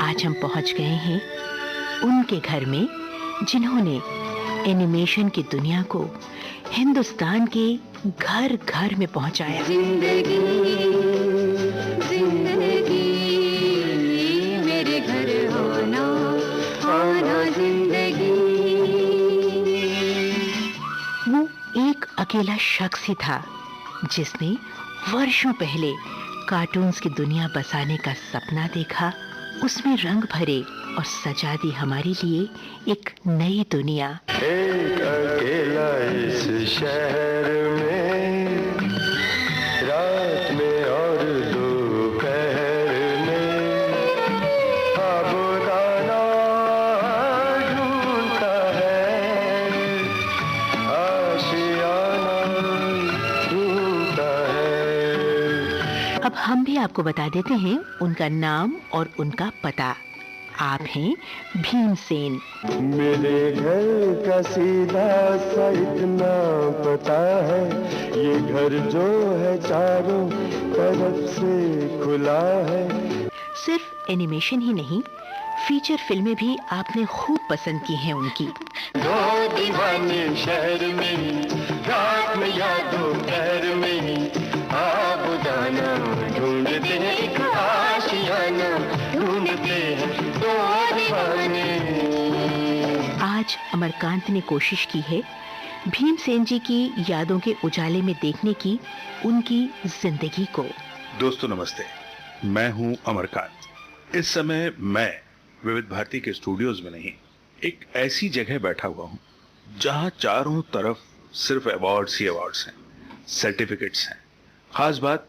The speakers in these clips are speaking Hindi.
आज हम पहुंच गए हैं उनके घर में जिन्होंने एनिमेशन की दुनिया को हिंदुस्तान के घर घर में पहुंचाया। जिंदगी जिंदगी मेरे घर होना होना जिंदगी। वो एक अकेला शख्स ही था जिसने वर्षों पहले कार्टून्स की दुनिया बसाने का सपना देखा, उसमें रंग भरे और सजा दी हमारे लिए एक नई दुनिया। एक अकेला इस शहर में, रात में और दोपहर में, साबुदाना ढूंढता है, आशियाना ढूंढता है। अब हम भी आपको बता देते हैं उनका नाम और उनका पता। आप हैं भीमसेन। मेरे घर का सीधा सा इतना पता है, ये घर जो है चारों तरफ से खुला है। सिर्फ एनिमेशन ही नहीं, फीचर फिल्में भी आपने खूब पसंद की हैं उनकी। दो दीवाने शहर में, रात में या दोपहर में, साबुदाना ढूंढते हैं, आशियाना ढूंढते हैं, दो दीवाने। आज अमरकांत ने कोशिश की है भीमसेन जी की यादों के उजाले में देखने की उनकी जिंदगी को। दोस्तों नमस्ते, मैं हूं अमरकांत। इस समय मैं विविध भारती के स्टूडियोज में नहीं, एक ऐसी जगह बैठा हुआ हूं जहां चारों तरफ सिर्फ अवार्ड्स ही अवार्ड्स हैं, सर्टिफिकेट्स हैं। खास बात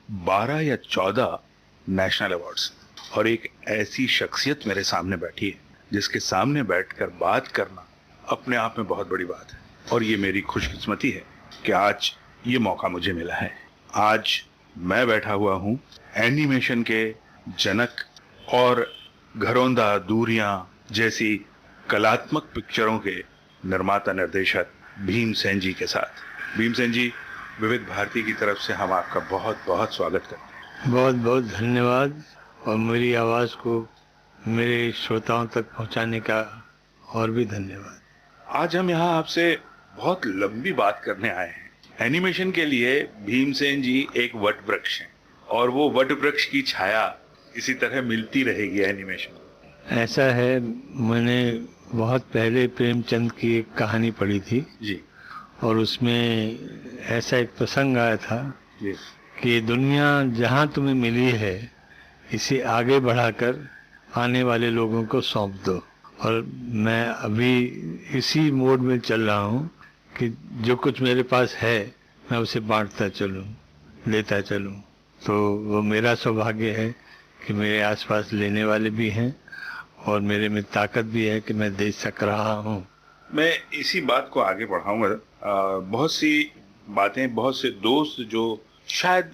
12 या 14 नेशनल अवार्ड्स, और एक ऐसी शख्सियत मेरे सामने बैठी है जिसके सामने बैठकर बात करना अपने आप में बहुत बड़ी बात है। और ये मेरी खुशकिस्मती है कि आज ये मौका मुझे मिला है। आज मैं बैठा हुआ हूं एनिमेशन के जनक और घरौंदा दूरियां जैसी कलात्मक पिक्चरों के निर्माता निर्देशक भीमसेन जी के साथ। भीमसेन जी, विविध भारती की तरफ से हम आपका बहुत बहुत स्वागत करते हैं। बहुत बहुत धन्यवाद, और मेरी आवाज़ को मेरे श्रोताओं तक पहुंचाने का और भी धन्यवाद। आज हम यहाँ आपसे बहुत लंबी बात करने आए हैं। एनिमेशन के लिए भीमसेन जी एक वट वृक्ष हैं, और वो वट वृक्ष की छाया इसी तरह मिलती रहेगी एनिमेशन। ऐसा है, मैंने बहुत पहले प्रेमचंद की एक कहानी पढ़ी थी जी, और उसमें ऐसा एक प्रसंग आया था जी, कि दुनिया जहाँ तुम्हें मिली है इसे आगे बढ़ाकर आने वाले लोगों को सौंप दो। और मैं अभी इसी मोड में चल रहा हूँ कि जो कुछ मेरे पास है मैं उसे बांटता चलूँ, लेता चलूँ। तो वो मेरा सौभाग्य है कि मेरे आसपास लेने वाले भी हैं और मेरे में ताकत भी है कि मैं दे सक रहा हूँ। मैं इसी बात को आगे बढ़ाऊंगा। बहुत सी बातें, बहुत से दोस्त जो शायद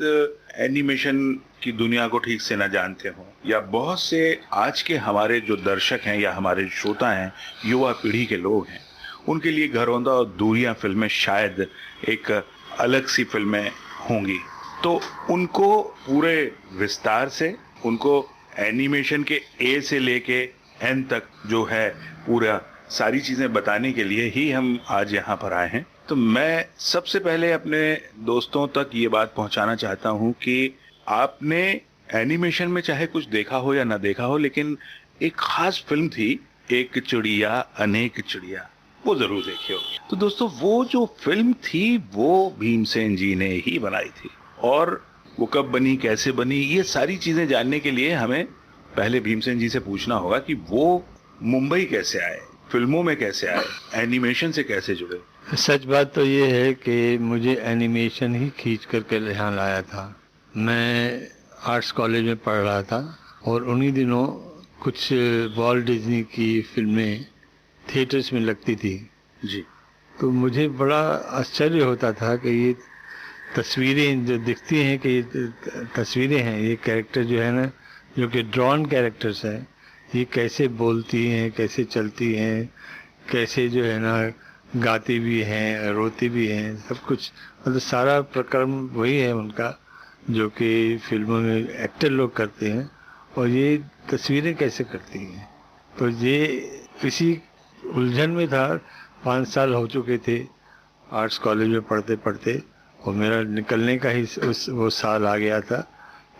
एनिमेशन की दुनिया को ठीक से ना जानते हों, या बहुत से आज के हमारे जो दर्शक हैं या हमारे श्रोता हैं, युवा पीढ़ी के लोग हैं, उनके लिए घरौंदा और दूरियां फिल्में शायद एक अलग सी फिल्में होंगी। तो उनको पूरे विस्तार से, उनको एनिमेशन के ए से लेके एन तक जो है पूरा सारी चीजें बताने के लिए ही हम आज यहाँ पर आए हैं। तो मैं सबसे पहले अपने दोस्तों तक ये बात पहुंचाना चाहता हूं कि आपने एनिमेशन में चाहे कुछ देखा हो या ना देखा हो, लेकिन एक खास फिल्म थी, एक चिड़िया अनेक चिड़िया, वो जरूर देखी होगी। तो दोस्तों, वो जो फिल्म थी वो भीमसेन जी ने ही बनाई थी, और वो कब बनी, कैसे बनी, ये सारी चीजें जानने के लिए हमें पहले भीमसेन जी से पूछना होगा कि वो मुंबई कैसे आए, फिल्मों में कैसे आए, एनिमेशन से कैसे जुड़े। सच बात तो ये है कि मुझे एनिमेशन ही खींच करके यहाँ लाया था। मैं आर्ट्स कॉलेज में पढ़ रहा था और उन्हीं दिनों कुछ वॉल्ट डिज्नी की फिल्में थिएटर्स में लगती थी जी। तो मुझे बड़ा आश्चर्य होता था कि ये तस्वीरें जो दिखती हैं कि ये तस्वीरें हैं, ये कैरेक्टर जो है ना, जो कि ड्रॉन कैरेक्टर्स हैं, ये कैसे बोलती हैं, कैसे चलती हैं, कैसे जो है ना गाती भी हैं, रोती भी हैं, सब कुछ, मतलब सारा प्रक्रम वही है उनका जो कि फिल्मों में एक्टर लोग करते हैं। और ये तस्वीरें कैसे करती हैं। तो ये इसी उलझन में था। 5 साल हो चुके थे आर्ट्स कॉलेज में पढ़ते पढ़ते, और मेरा निकलने का ही वो साल आ गया था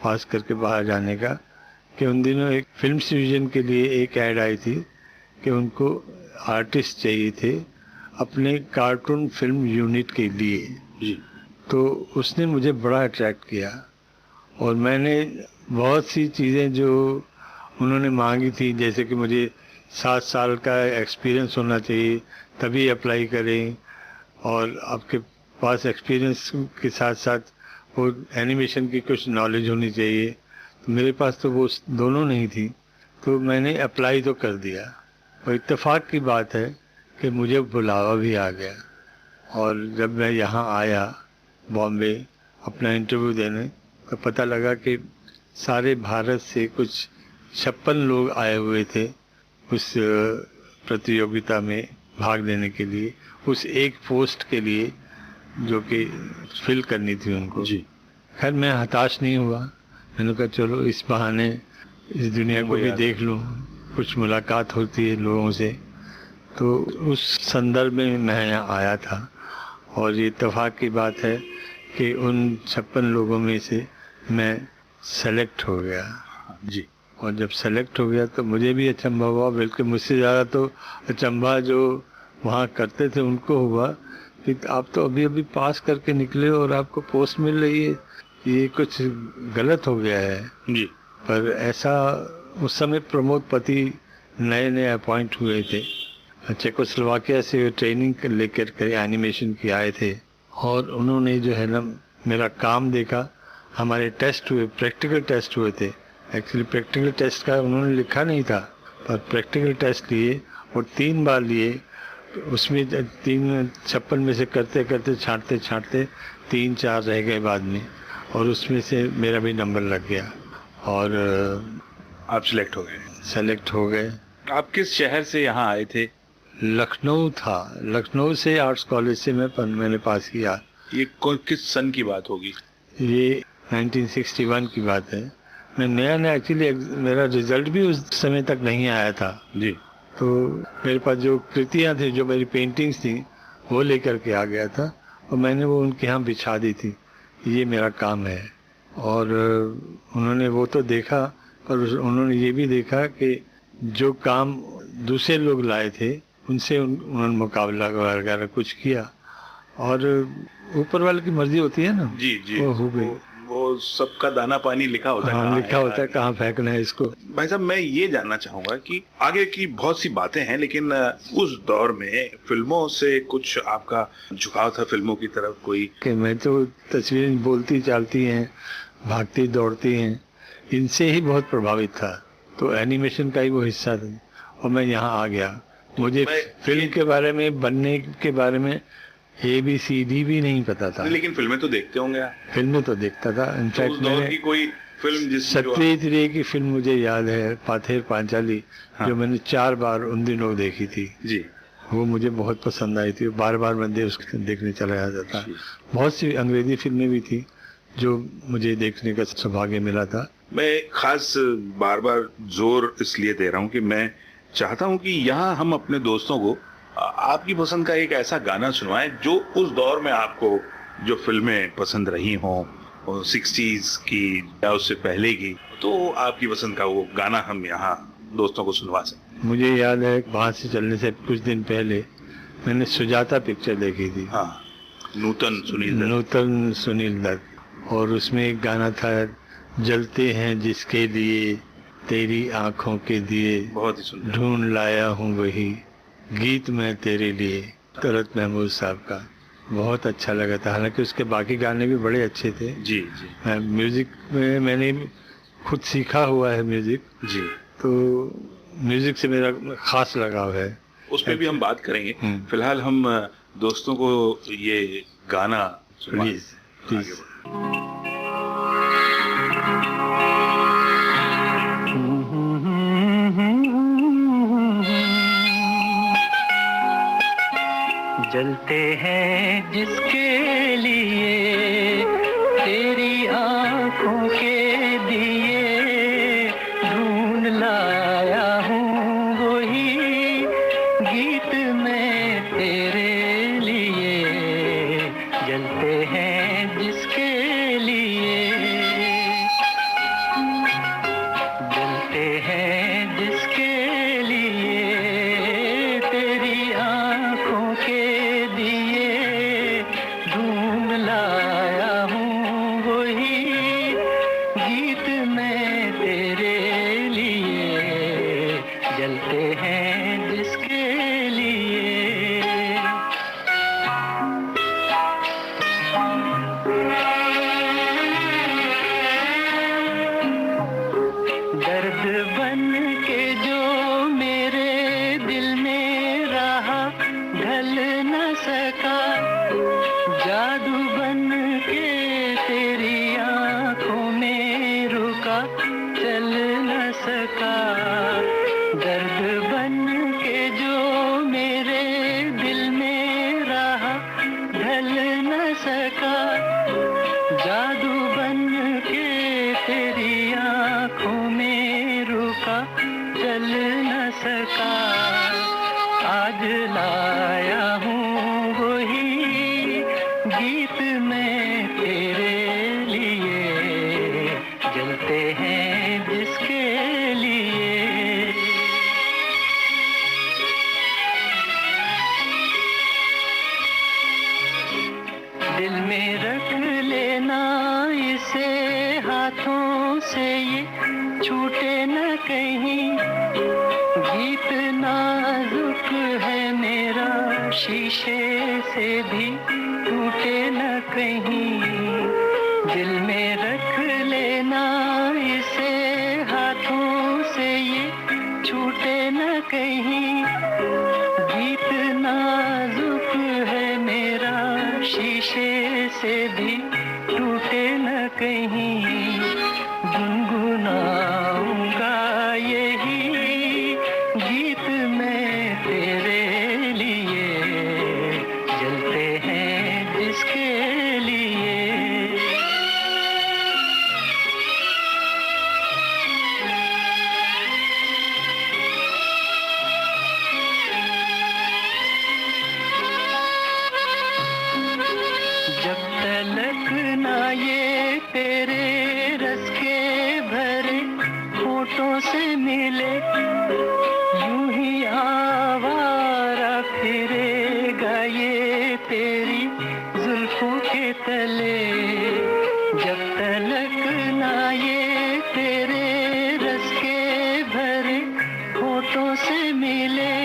पास करके बाहर जाने का, कि उन दिनों एक फिल्म डिवीज़न के लिए एक ऐड आई थी कि उनको आर्टिस्ट चाहिए थे अपने कार्टून फिल्म यूनिट के लिए जी। तो उसने मुझे बड़ा अट्रैक्ट किया, और मैंने बहुत सी चीज़ें जो उन्होंने मांगी थी, जैसे कि मुझे 7 साल का एक्सपीरियंस होना चाहिए तभी अप्लाई करें, और आपके पास एक्सपीरियंस के साथ साथ वो एनिमेशन की कुछ नॉलेज होनी चाहिए। तो मेरे पास तो वो दोनों नहीं थी, तो मैंने अप्लाई तो कर दिया। और इत्तेफाक की बात है कि मुझे बुलावा भी आ गया, और जब मैं यहाँ आया बॉम्बे अपना इंटरव्यू देने, तो पता लगा कि सारे भारत से कुछ 56 लोग आए हुए थे उस प्रतियोगिता में भाग लेने के लिए, उस एक पोस्ट के लिए जो कि फिल करनी थी उनको। जी। खैर मैं हताश नहीं हुआ, मैंने कहा चलो इस बहाने इस दुनिया को भी देख लूँ, कुछ मुलाकात होती है लोगों से। तो उस संदर्भ में मैं यहाँ आया था, और ये इत्तेफाक की बात है कि उन 56 लोगों में से मैं सेलेक्ट हो गया। जी। और जब सेलेक्ट हो गया तो मुझे भी अचंभा हुआ, बल्कि मुझसे ज़्यादा तो अचंभा जो वहाँ करते थे उनको हुआ कि आप तो अभी अभी पास करके निकले और आपको पोस्ट मिल रही है, ये कुछ गलत हो गया है। जी। पर ऐसा उस समय प्रमोद पति नए नए अपॉइंट हुए थे, चेकोस्लोवाकिया से ट्रेनिंग लेकर के एनिमेशन की आए थे, और उन्होंने जो है ना मेरा काम देखा। हमारे टेस्ट हुए, प्रैक्टिकल टेस्ट हुए थे। एक्चुअली प्रैक्टिकल टेस्ट का उन्होंने लिखा नहीं था, पर प्रैक्टिकल टेस्ट लिए और 3 बार लिए। उसमें 56 में से करते करते छांटते छांटते 3-4 रह गए बाद में, और उसमें से मेरा भी नंबर लग गया और आप सिलेक्ट हो गए। सेलेक्ट हो गए। आप किस शहर से यहाँ आए थे? लखनऊ था। लखनऊ से आर्ट्स कॉलेज से मैंने पास किया। ये किस सन की बात होगी? ये 1961 की बात है। मैं नया एक्चुअली मेरा रिजल्ट भी उस समय तक नहीं आया था। जी। तो मेरे पास जो कृतियाँ थी, जो मेरी पेंटिंग्स थी, वो लेकर के आ गया था, और मैंने वो उनके यहाँ बिछा दी थी, ये मेरा काम है। और उन्होंने वो तो देखा, पर उन्होंने ये भी देखा कि जो काम दूसरे लोग लाए थे उनसे उन्होंने मुकाबला वगैरह कुछ किया, और ऊपर वाले की मर्जी होती है ना। जी जी। वो हो गई। वो सबका दाना पानी लिखा होता है। हाँ, लिखा होता है कहाँ फेंकना है इसको। भाई साहब, मैं ये जानना चाहूंगा कि आगे की बहुत सी बातें हैं, लेकिन उस दौर में फिल्मों से कुछ आपका झुकाव था फिल्मों की तरफ कोई? कि मैं तो तस्वीरें बोलती चालती हैं, भागती दौड़ती हैं, इनसे ही बहुत प्रभावित था। तो एनिमेशन का ही वो हिस्सा था, और मैं यहाँ आ गया। मुझे फिल्म के बारे में, बनने के बारे में ABCD भी नहीं पता था। लेकिन फिल्में तो देखते होंगे आप? फिल्में तो देखता था। तो इनफैक्ट उस दौर की कोई फिल्म जिसमें सत्यजित की फिल्म मुझे याद है, पाथेर पांचाली। हाँ। जो मैंने 4 बार उन दिनों देखी थी। जी। वो मुझे बहुत पसंद आई थी, बार बार मैं उसको देखने चला जाता था। बहुत सी अंग्रेजी फिल्में भी थी जो मुझे देखने का सौभाग्य मिला था। मैं खास बार बार जोर इसलिए दे रहा हूँ कि मैं चाहता हूँ कि यहाँ हम अपने दोस्तों को आपकी पसंद का एक ऐसा गाना सुनवाएं जो उस दौर में आपको जो फिल्में पसंद रही हों, 60s की या उससे पहले की, तो आपकी पसंद का वो गाना हम यहाँ दोस्तों को सुनवा सकते। मुझे याद है वहाँ से चलने से कुछ दिन पहले मैंने सुजाता पिक्चर देखी थी। हाँ, नूतन सुनील दत्त, और उसमें एक गाना था, जलते हैं जिसके लिए तेरी आंखों के दिए, बहुत ही सुंदर, ढूंढ लाया हूँ वही गीत मैं तेरे लिए, तरत महमूद साहब का। बहुत अच्छा लगा था। हालांकि उसके बाकी गाने भी बड़े अच्छे थे। जी जी। म्यूजिक में मैंने खुद सीखा हुआ है म्यूजिक। जी। तो म्यूजिक से मेरा खास लगाव है। उस पर भी हम बात करेंगे। फिलहाल हम दोस्तों को ये गाना प्लीज। जलते हैं जिसके लिए तेरी आंखों के दिए, हैं जिसके लिए तेरी आंखों के दिए ढूंढ लाया हूँ वही गीत मैं तेरे लिए जलते हैं जिसके लिए। दर्द बन के जो मेरे दिल में रहा ढल न सका, जादू बन के तेरी आंखों में रुका चल न सका। दर्द बन के जो मेरे दिल में रहा ढल न सका, जादू बन के तेरी आंखों में रुका चल न सका। आज लाया हूँ वही गीत मैं तेरे लिए जलते हैं जिसके लिए। दिल में रख लेना इसे हाथों से ये छूटे न कहीं, गीत नाजुक है मेरा शीशे से भी टूटे न कहीं। दिल में रख लेना इसे हाथों से ये छूटे न कहीं, गीत नाजुक है मेरा शीशे से भी टूटे न कहीं। गुनगुनाऊंगा यही गीत मैं तेरे लिए जलते हैं जिसके लिए। जब तलक ना ये तेरे रस के भरे होठों से मिले, यूं ही आवारा फिरेगा ये तेरी जुल्फों के तले। जब तलक ना ये तेरे रस के भरे होठों से मिले,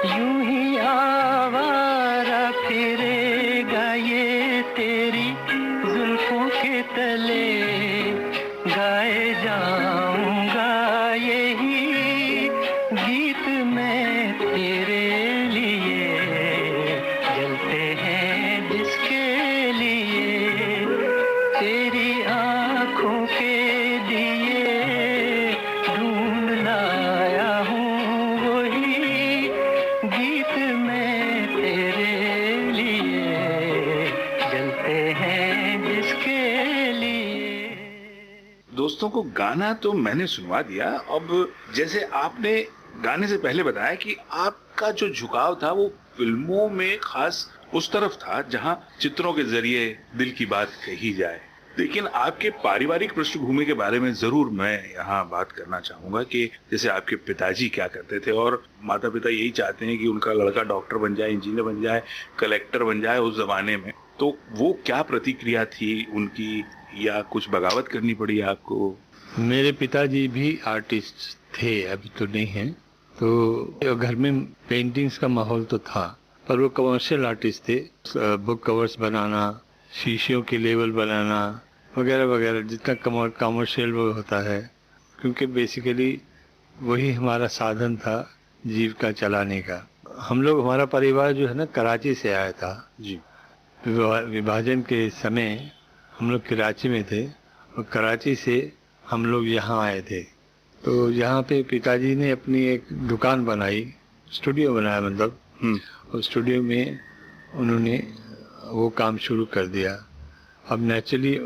यूं ही आवारा फिरेगा ये तेरी जुल्फों के तले। गाए जाऊंगा यही गीत मैं तेरे लिए जलते हैं जिसके लिए। तेरी आंखों के दिए ढूंढ लाया हूँ वही गीत मैं तेरे लिए जलते हैं जिसके लिए। दोस्तों को गाना तो मैंने सुनवा दिया। अब जैसे आपने गाने से पहले बताया कि आपका जो झुकाव था वो फिल्मों में खास उस तरफ था जहां चित्रों के जरिए दिल की बात कही जाए, लेकिन आपके पारिवारिक पृष्ठभूमि के बारे में जरूर मैं यहाँ बात करना चाहूंगा कि जैसे आपके पिताजी क्या करते थे और माता पिता यही चाहते हैं कि उनका लड़का डॉक्टर बन जाए, इंजीनियर बन जाए, कलेक्टर बन जाए उस जमाने में, तो वो क्या प्रतिक्रिया थी उनकी, या कुछ बगावत करनी पड़ी आपको? मेरे पिताजी भी आर्टिस्ट थे, अभी तो नहीं हैं, तो घर में पेंटिंग्स का माहौल तो था, पर वो कमर्शियल आर्टिस्ट थे। बुक कवर्स बनाना, शीशियों की लेबल बनाना वगैरह वगैरह, जितना कमर्शियल वो होता है, क्योंकि बेसिकली वही हमारा साधन था जीविका चलाने का। हम लोग, हमारा परिवार जो है ना, कराची से आया था जी। विभाजन के समय हम लोग कराची में थे और कराची से हम लोग यहाँ आए थे। तो यहाँ पे पिताजी ने अपनी एक दुकान बनाई, स्टूडियो बनाया मतलब, और स्टूडियो में उन्होंने वो काम शुरू कर दिया। अब नेचुरली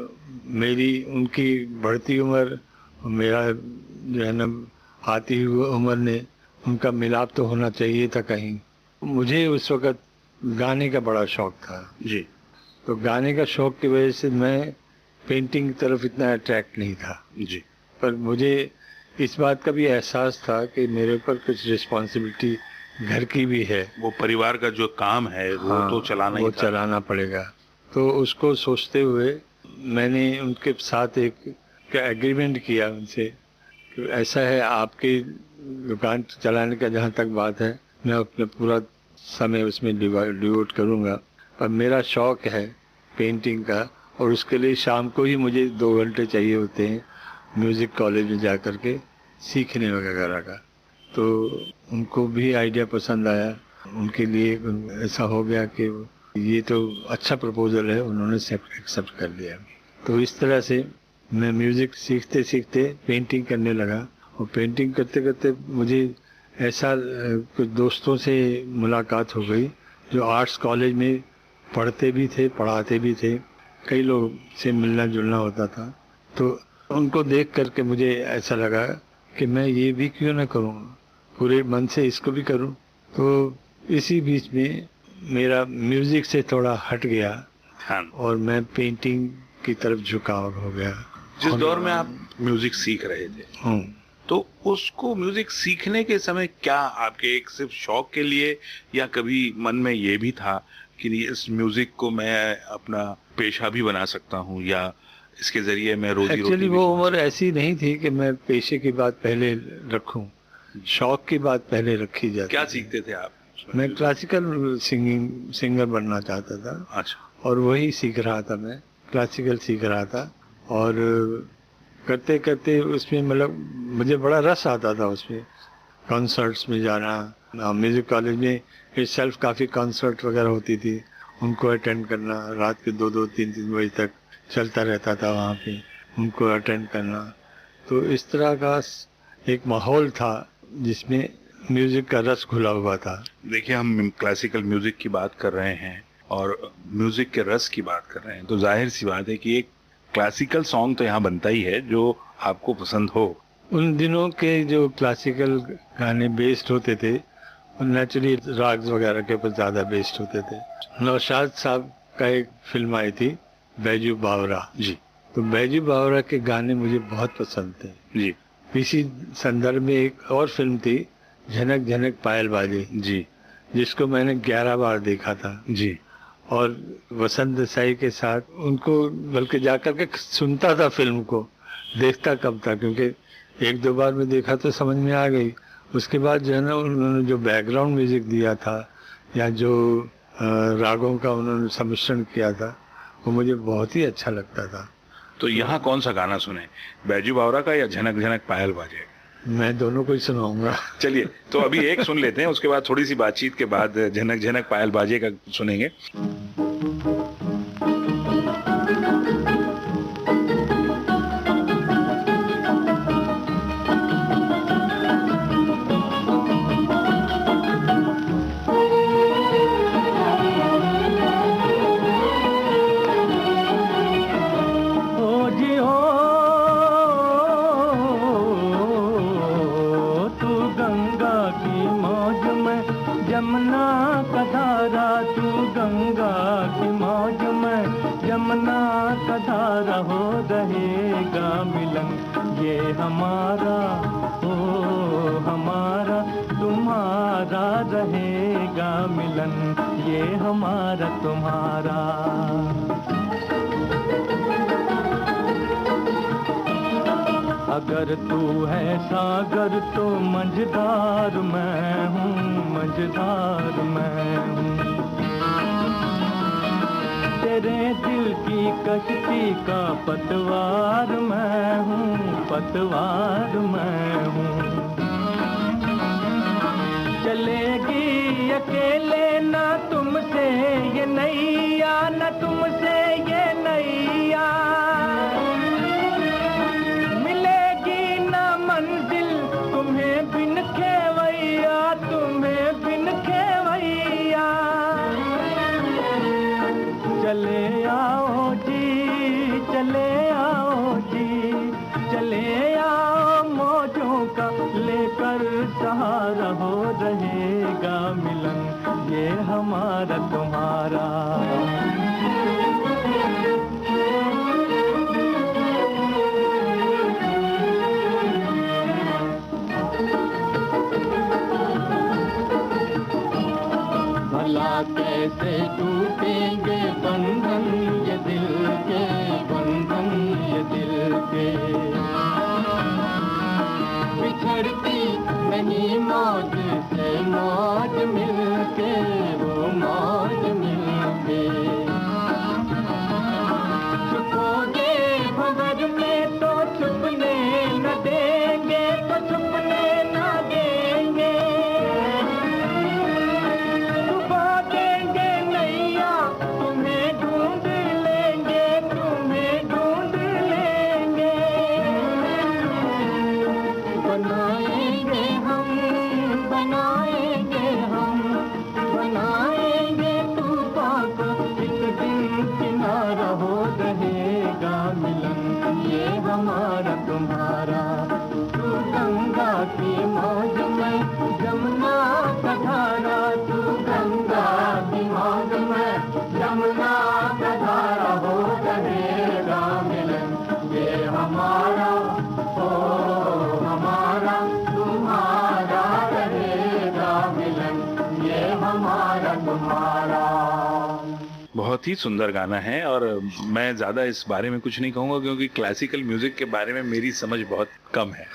मेरी उनकी बढ़ती उम्र और मेरा जो है ना आती हुई उम्र ने, उनका मिलाप तो होना चाहिए था कहीं। मुझे उस वक़्त गाने का बड़ा शौक था जी। तो गाने का शौक की वजह से मैं पेंटिंग की तरफ इतना अट्रैक्ट नहीं था जी। पर मुझे इस बात का भी एहसास था कि मेरे ऊपर कुछ रिस्पॉन्सिबिलिटी घर की भी है। वो परिवार का जो काम है वो तो चलाना वो ही था। चलाना पड़ेगा। तो उसको सोचते हुए मैंने उनके साथ एक एग्रीमेंट किया उनसे कि ऐसा है, आपकी दुकान चलाने का जहाँ तक बात है मैं अपना पूरा समय उसमें डिवोट करूँगा, पर मेरा शौक है पेंटिंग का, और उसके लिए शाम को ही मुझे 2 घंटे चाहिए होते हैं म्यूज़िक कॉलेज में जा कर के सीखने वगैरह का। तो उनको भी आइडिया पसंद आया। उनके लिए ऐसा हो गया कि ये तो अच्छा प्रपोजल है, उन्होंने एक्सेप्ट कर लिया। तो इस तरह से मैं म्यूज़िक सीखते सीखते पेंटिंग करने लगा, और पेंटिंग करते करते मुझे ऐसा कुछ दोस्तों से मुलाकात हो गई जो आर्ट्स कॉलेज में पढ़ते भी थे, पढ़ाते भी थे। कई लोग से मिलना जुलना होता था। तो उनको देख करके मुझे ऐसा लगा कि मैं ये भी क्यों ना करूँ, पूरे मन से इसको भी करूँ। तो इसी बीच में मेरा म्यूज़िक से थोड़ा हट गया हाँ। और मैं पेंटिंग की तरफ झुकाव हो गया। जिस दौर में आप म्यूजिक सीख रहे थे, तो उसको म्यूजिक सीखने के समय क्या आपके एक सिर्फ शौक के लिए, या कभी मन में ये भी था कि इस म्यूजिक को मैं अपना पेशा भी बना सकता हूँ, या इसके जरिए मैं रोजी रोटी? एक्चुअली वो उम्र ऐसी नहीं थी कि मैं पेशे की बात पहले रखूं, शौक की बात पहले रखी जाती। क्या सीखते थे आप? मैं क्लासिकल सिंगर बनना चाहता था। अच्छा। और वही सीख रहा था, मैं क्लासिकल सीख रहा था, और करते करते उसमें मतलब मुझे बड़ा रस आता था उसमें, कॉन्सर्ट्स में जाना। म्यूज़िक कॉलेज में सेल्फ काफ़ी कॉन्सर्ट वगैरह होती थी, उनको अटेंड करना, रात के 2-2, 3-3 बजे तक चलता रहता था वहाँ पे, उनको अटेंड करना। तो इस तरह का एक माहौल था जिसमें म्यूज़िक का रस घुला हुआ था। देखिए, हम क्लासिकल म्यूजिक की बात कर रहे हैं और म्यूजिक के रस की बात कर रहे हैं, तो जाहिर सी बात है कि एक क्लासिकल सॉन्ग तो यहाँ बनता ही है जो आपको पसंद हो। उन दिनों के जो क्लासिकल गाने बेस्ड होते थे, नेचुरली राग्स वगैरह के ऊपर ज़्यादा बेस्ड होते थे। नौशाद साहब का एक फिल्म आई थी बैजू बावरा जी। तो बैजू बावरा के गाने मुझे बहुत पसंद थे जी। इसी संदर्भ में एक और फिल्म थी झनक झनक पायल बाजे जी, जिसको मैंने 11 बार देखा था जी। और वसंत देसाई के साथ उनको बल्कि जाकर के सुनता था फिल्म को, देखता कब था, क्योंकि 1-2 बार में देखा तो समझ में आ गई। उसके बाद जो है ना, उन्होंने जो बैकग्राउंड म्यूजिक दिया था या जो रागों का उन्होंने सम्मिश्रण किया था, वो मुझे बहुत ही अच्छा लगता था। तो यहाँ कौन सा गाना सुने, बैजू बावरा का या झनक झनक पायल बाजे? मैं दोनों को ही सुनाऊंगा। चलिए, तो अभी एक सुन लेते हैं, उसके बाद थोड़ी सी बातचीत के बाद झनक झनक पायल बाजे का सुनेंगे। यमुना का धारा तू गंगा की मौज में, यमुना का धारा हो रहेगा मिलन ये हमारा, ओ हमारा तुम्हारा रहेगा मिलन ये हमारा तुम्हारा। अगर तू है सागर तो मझधार मैं हूँ, मझधार मैं हूँ। तेरे दिल की कश्ती का पतवार मैं हूँ, पतवार मैं हूँ। चलेगी अकेले ना तुमसे ये नैया, न तुमसे ये नैया, मंजिल तुम्हें बिन खेवैया, तुम्हें बिन खेवैया। चले आओ जी, चले आओ जी, चले आओ मौजों का लेकर सहारा हो रहेगा मिलन ये हमारा तुम्हारा। कैसे टूटेंगे बंधन ये दिल के, बंधन ये दिल के। बिछड़ती नहीं मौज से मौज मिलके, वो मौज मिलके। छुपोगे भंवर में तो छुपने न देंगे, तो छुपने न देंगे। डुबा देंगे नैया तुम्हें ढूंढ लेंगे, तुम्हें ढूंढ लेंगे। बनाएंगे हम, बनाएंगे हम, बनाएंगे तूफान को। एक दिन किनारा हो रहेगा मिलन ये हमारा तुम्हारा। तू गंगा की मौज में जमुना का धारा, तू गंगा की मौज में जमुना का धारा। हो रहेगा मिलन ये हमारा, ओ हमारा तुम्हारा। रहेगा मिलन ये हमारा तुम्हारा। बहुत ही सुंदर गाना है और मैं ज़्यादा इस बारे में कुछ नहीं कहूँगा क्योंकि क्लासिकल म्यूजिक के बारे में मेरी समझ बहुत कम है।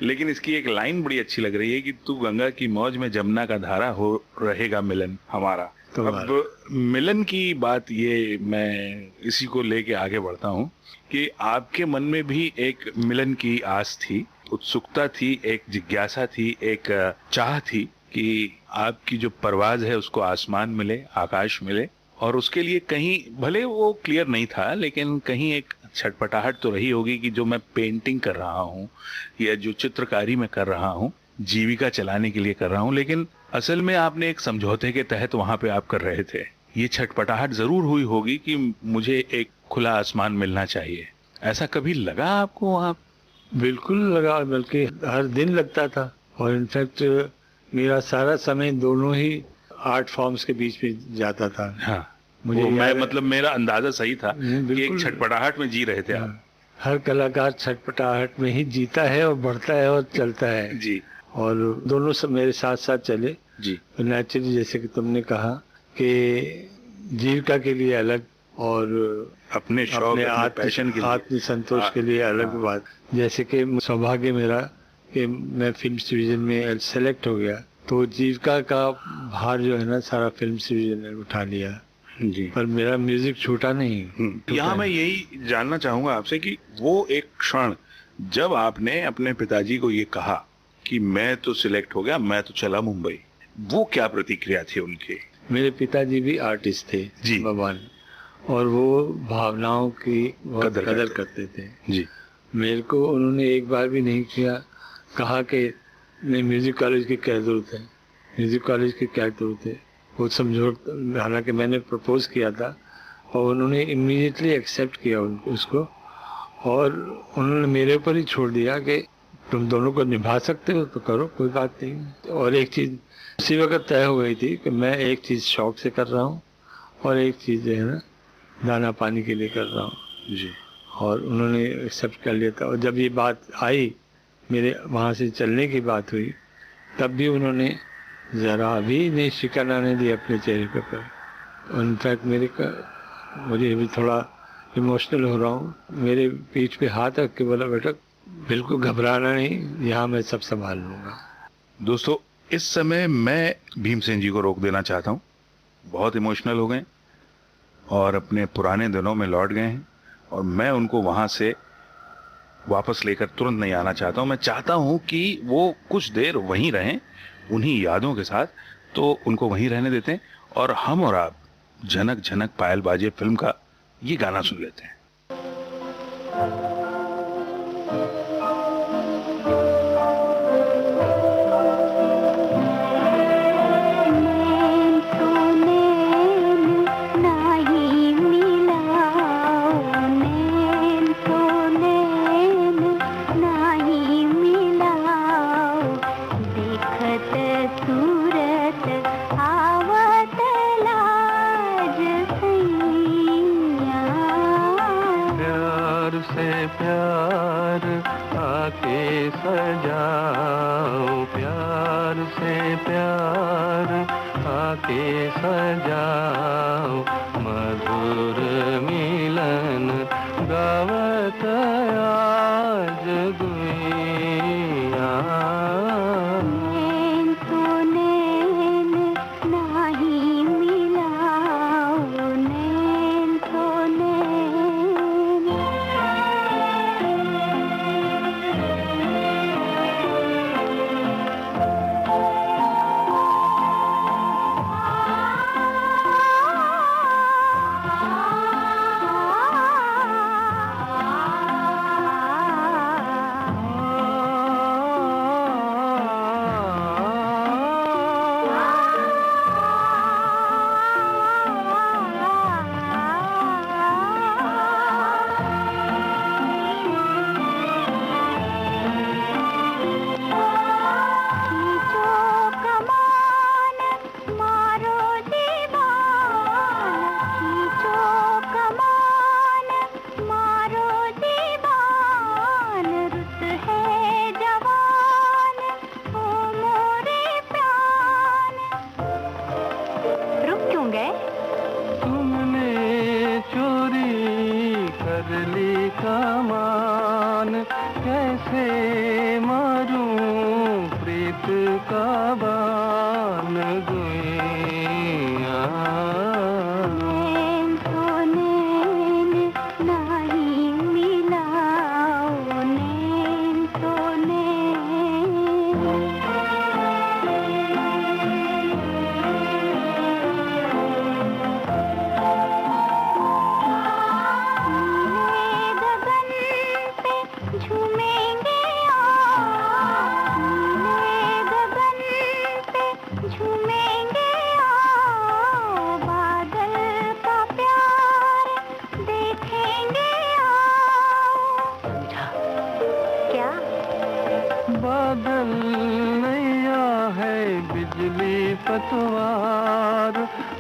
लेकिन इसकी एक लाइन बड़ी अच्छी लग रही है कि तू गंगा की मौज में जमुना का धारा, हो रहेगा मिलन हमारा। तो अब मिलन की बात ये मैं इसी को लेके आगे बढ़ता हूँ कि आपके मन में भी एक मिलन की आस थी, उत्सुकता थी, एक जिज्ञासा थी, एक चाह थी कि आपकी जो परवाज है उसको आसमान मिले, आकाश मिले। और उसके लिए कहीं भले वो क्लियर नहीं था लेकिन कहीं एक छटपटाहट तो रही होगी कि जो मैं पेंटिंग कर रहा हूँ या जो चित्रकारी में कर रहा हूँ जीविका चलाने के लिए कर रहा हूँ, लेकिन असल में आपने एक समझौते के तहत वहां पे आप कर रहे थे। ये छटपटाहट जरूर हुई होगी कि मुझे एक खुला आसमान मिलना चाहिए। ऐसा कभी लगा आपको वहां? बिल्कुल लगा, बल्कि हर दिन लगता था। और इनफैक्ट मेरा सारा समय दोनों ही आर्ट फॉर्म्स के बीच में जाता था। हाँ, मुझे मैं मतलब मेरा अंदाजा सही था कि एक बिल्कुल। छटपटाहट में जी रहे थे आप। हर कलाकार छटपटाहट में ही जीता है और बढ़ता है और चलता है जी और दोनों सब मेरे साथ साथ चले। जी। तो नेचुरली जैसे कि तुमने कहा कि जीविका के लिए अलग और अपने शौक, अपने पैशन के लिए, आत्म संतोष के लिए अलग बात। जैसे कि सौभाग्य मेरा कि मैं फिल्म डिवीजन में सेलेक्ट हो गया, तो जीविका का भार जो है ना सारा फिल्म डिवीजन ने उठा लिया जी। पर मेरा म्यूजिक छूटा नहीं। यहाँ मैं यही जानना चाहूंगा आपसे कि वो एक क्षण जब आपने अपने पिताजी को ये कहा कि मैं तो सिलेक्ट हो गया, मैं तो चला मुंबई, वो क्या प्रतिक्रिया थी उनकी? मेरे पिताजी भी आर्टिस्ट थे जी। भगवान, और वो भावनाओं की बहुत कदर करते थे जी। मेरे को उन्होंने एक बार भी नहीं कहा कि नहीं म्यूजिक कॉलेज की क्या जरूरत है, म्यूजिक कॉलेज की क्या जरूरत है। वो समझौता, हालांकि मैंने प्रपोज किया था और उन्होंने इमीडिएटली एक्सेप्ट किया उसको, और उन्होंने मेरे ऊपर ही छोड़ दिया कि तुम दोनों को निभा सकते हो तो करो, कोई बात नहीं। और एक चीज़ उसी वक्त तय हो गई थी कि मैं एक चीज़ शौक से कर रहा हूँ और एक चीज़ जो है ना दाना पानी के लिए कर रहा हूँ जी। और उन्होंने एक्सेप्ट कर लिया था। और जब ये बात आई, मेरे वहाँ से चलने की बात हुई, तब भी उन्होंने ज़रा भी नहीं शिकन आने दी अपने चेहरे पर। इनफैक्ट मुझे भी थोड़ा इमोशनल हो रहा हूँ, मेरे पीठ पे हाथ रख के बोला बेटा बिल्कुल घबराना नहीं, यहाँ मैं सब संभाल लूँगा। दोस्तों, इस समय मैं भीमसेन जी को रोक देना चाहता हूँ। बहुत इमोशनल हो गए और अपने पुराने दिनों में लौट गए हैं और मैं उनको वहाँ से वापस लेकर तुरंत नहीं आना चाहता हूँ। मैं चाहता हूँ कि वो कुछ देर वहीं रहें उन्हीं यादों के साथ, तो उनको वहीं रहने देते हैं और हम और आप झनक झनक पायल बाजे फिल्म का ये गाना सुन लेते हैं। प्यार आके सजाओ, प्यार से प्यार आके सजाओ। का बान गुइया नैन तो नैन नहीं मिलाओ, नैन तो बादल नैया है बिजली पतवार,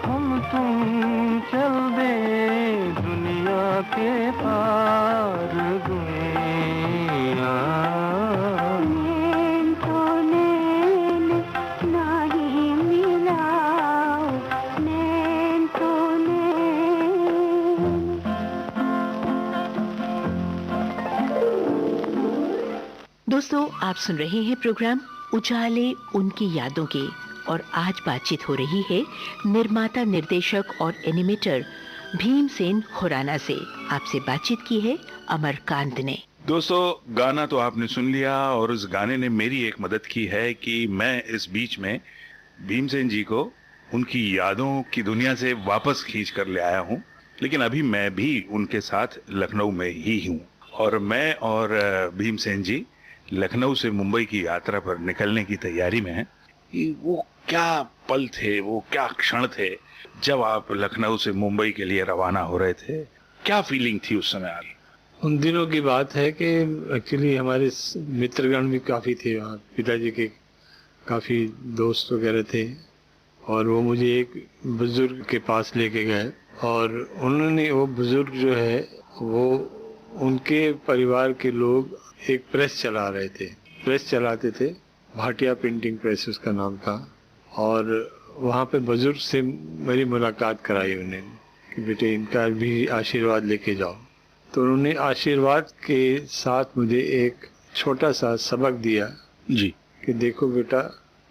हम तुम चल दे दुनिया के पार गुइया नैन तो नैन नहीं मिलाओ, नैन तो दोस्तों, आप सुन रहे हैं प्रोग्राम उजाले उनकी यादों के, और आज बातचीत हो रही है निर्माता, निर्देशक और एनिमेटर भीमसेन खुराना से। आपसे बातचीत की है अमरकांत ने। दोस्तों, गाना तो आपने सुन लिया और उस गाने ने मेरी एक मदद की है कि मैं इस बीच में भीमसेन जी को उनकी यादों की दुनिया से वापस खींच कर ले आया हूँ। लेकिन अभी मैं भी उनके साथ लखनऊ में ही हूँ, और मैं और भीमसेन जी लखनऊ से मुंबई की यात्रा पर निकलने की तैयारी में हैं। वो क्या पल थे, वो क्या क्षण थे जब आप लखनऊ से मुंबई के लिए रवाना हो रहे थे? क्या फीलिंग थी उस समय आप? उन दिनों की बात है कि एक्चुअली हमारे मित्रगण भी काफ़ी थे वहाँ, पिताजी के काफ़ी दोस्त वगैरह थे, और वो मुझे एक बुज़ुर्ग के पास लेके गए, और उन्होंने, वो बुज़ुर्ग जो है वो, उनके परिवार के लोग एक प्रेस चला रहे थे, प्रेस चलाते थे, भाटिया प्रिंटिंग प्रेस उसका नाम था। और वहाँ पे बुजुर्ग से मेरी मुलाकात कराई उन्होंने कि बेटे इनका भी आशीर्वाद लेके जाओ। तो उन्होंने आशीर्वाद के साथ मुझे एक छोटा सा सबक दिया जी कि देखो बेटा,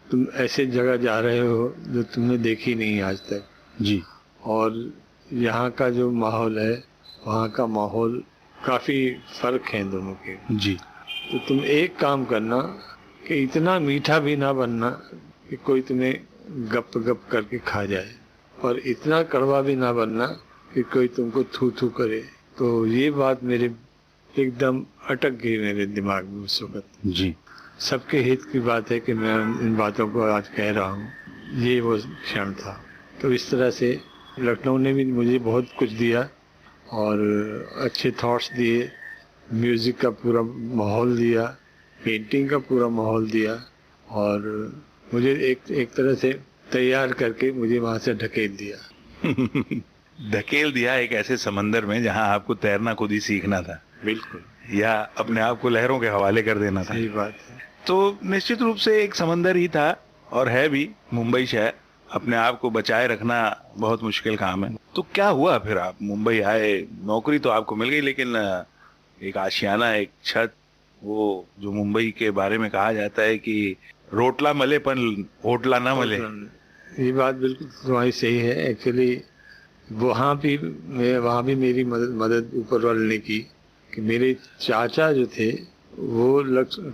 तुम ऐसे जगह जा रहे हो जो तुमने देखी नहीं आज तक जी, और यहाँ का जो माहौल है, वहाँ का माहौल काफ़ी फ़र्क है दोनों के। जी, तो तुम एक काम करना कि इतना मीठा भी ना बनना कि कोई तुम्हें गप गप करके खा जाए, और इतना कड़वा भी ना बनना कि कोई तुमको थू थू करे। तो ये बात मेरे एकदम अटक गई मेरे दिमाग में उस वक्त। जी, सबके हित की बात है कि मैं इन बातों को आज कह रहा हूँ, ये वो क्षण था। तो इस तरह से लखनऊ ने भी मुझे बहुत कुछ दिया, और अच्छे थॉट्स दिए, म्यूज़िक का पूरा माहौल दिया, पेंटिंग का पूरा माहौल दिया, और मुझे एक तरह से तैयार करके मुझे वहाँ से ढकेल दिया। धकेल दिया एक ऐसे समंदर में जहां आपको तैरना खुद ही सीखना था, बिल्कुल, या अपने आप को लहरों के हवाले कर देना था। सही बात है। तो निश्चित रूप से एक समंदर ही था, और है भी। मुंबई शहर, अपने आप को बचाए रखना बहुत मुश्किल काम है। तो क्या हुआ फिर? आप मुंबई आए, नौकरी तो आपको मिल गई, लेकिन एक आशियाना, एक छत, वो जो मुंबई के बारे में कहा जाता है कि रोटला मले पर होटला ना मले। ये बात बिल्कुल तुम्हारी सही है। एक्चुअली वहाँ भी मेरी मदद ऊपर वाले ने की कि मेरे चाचा जो थे वो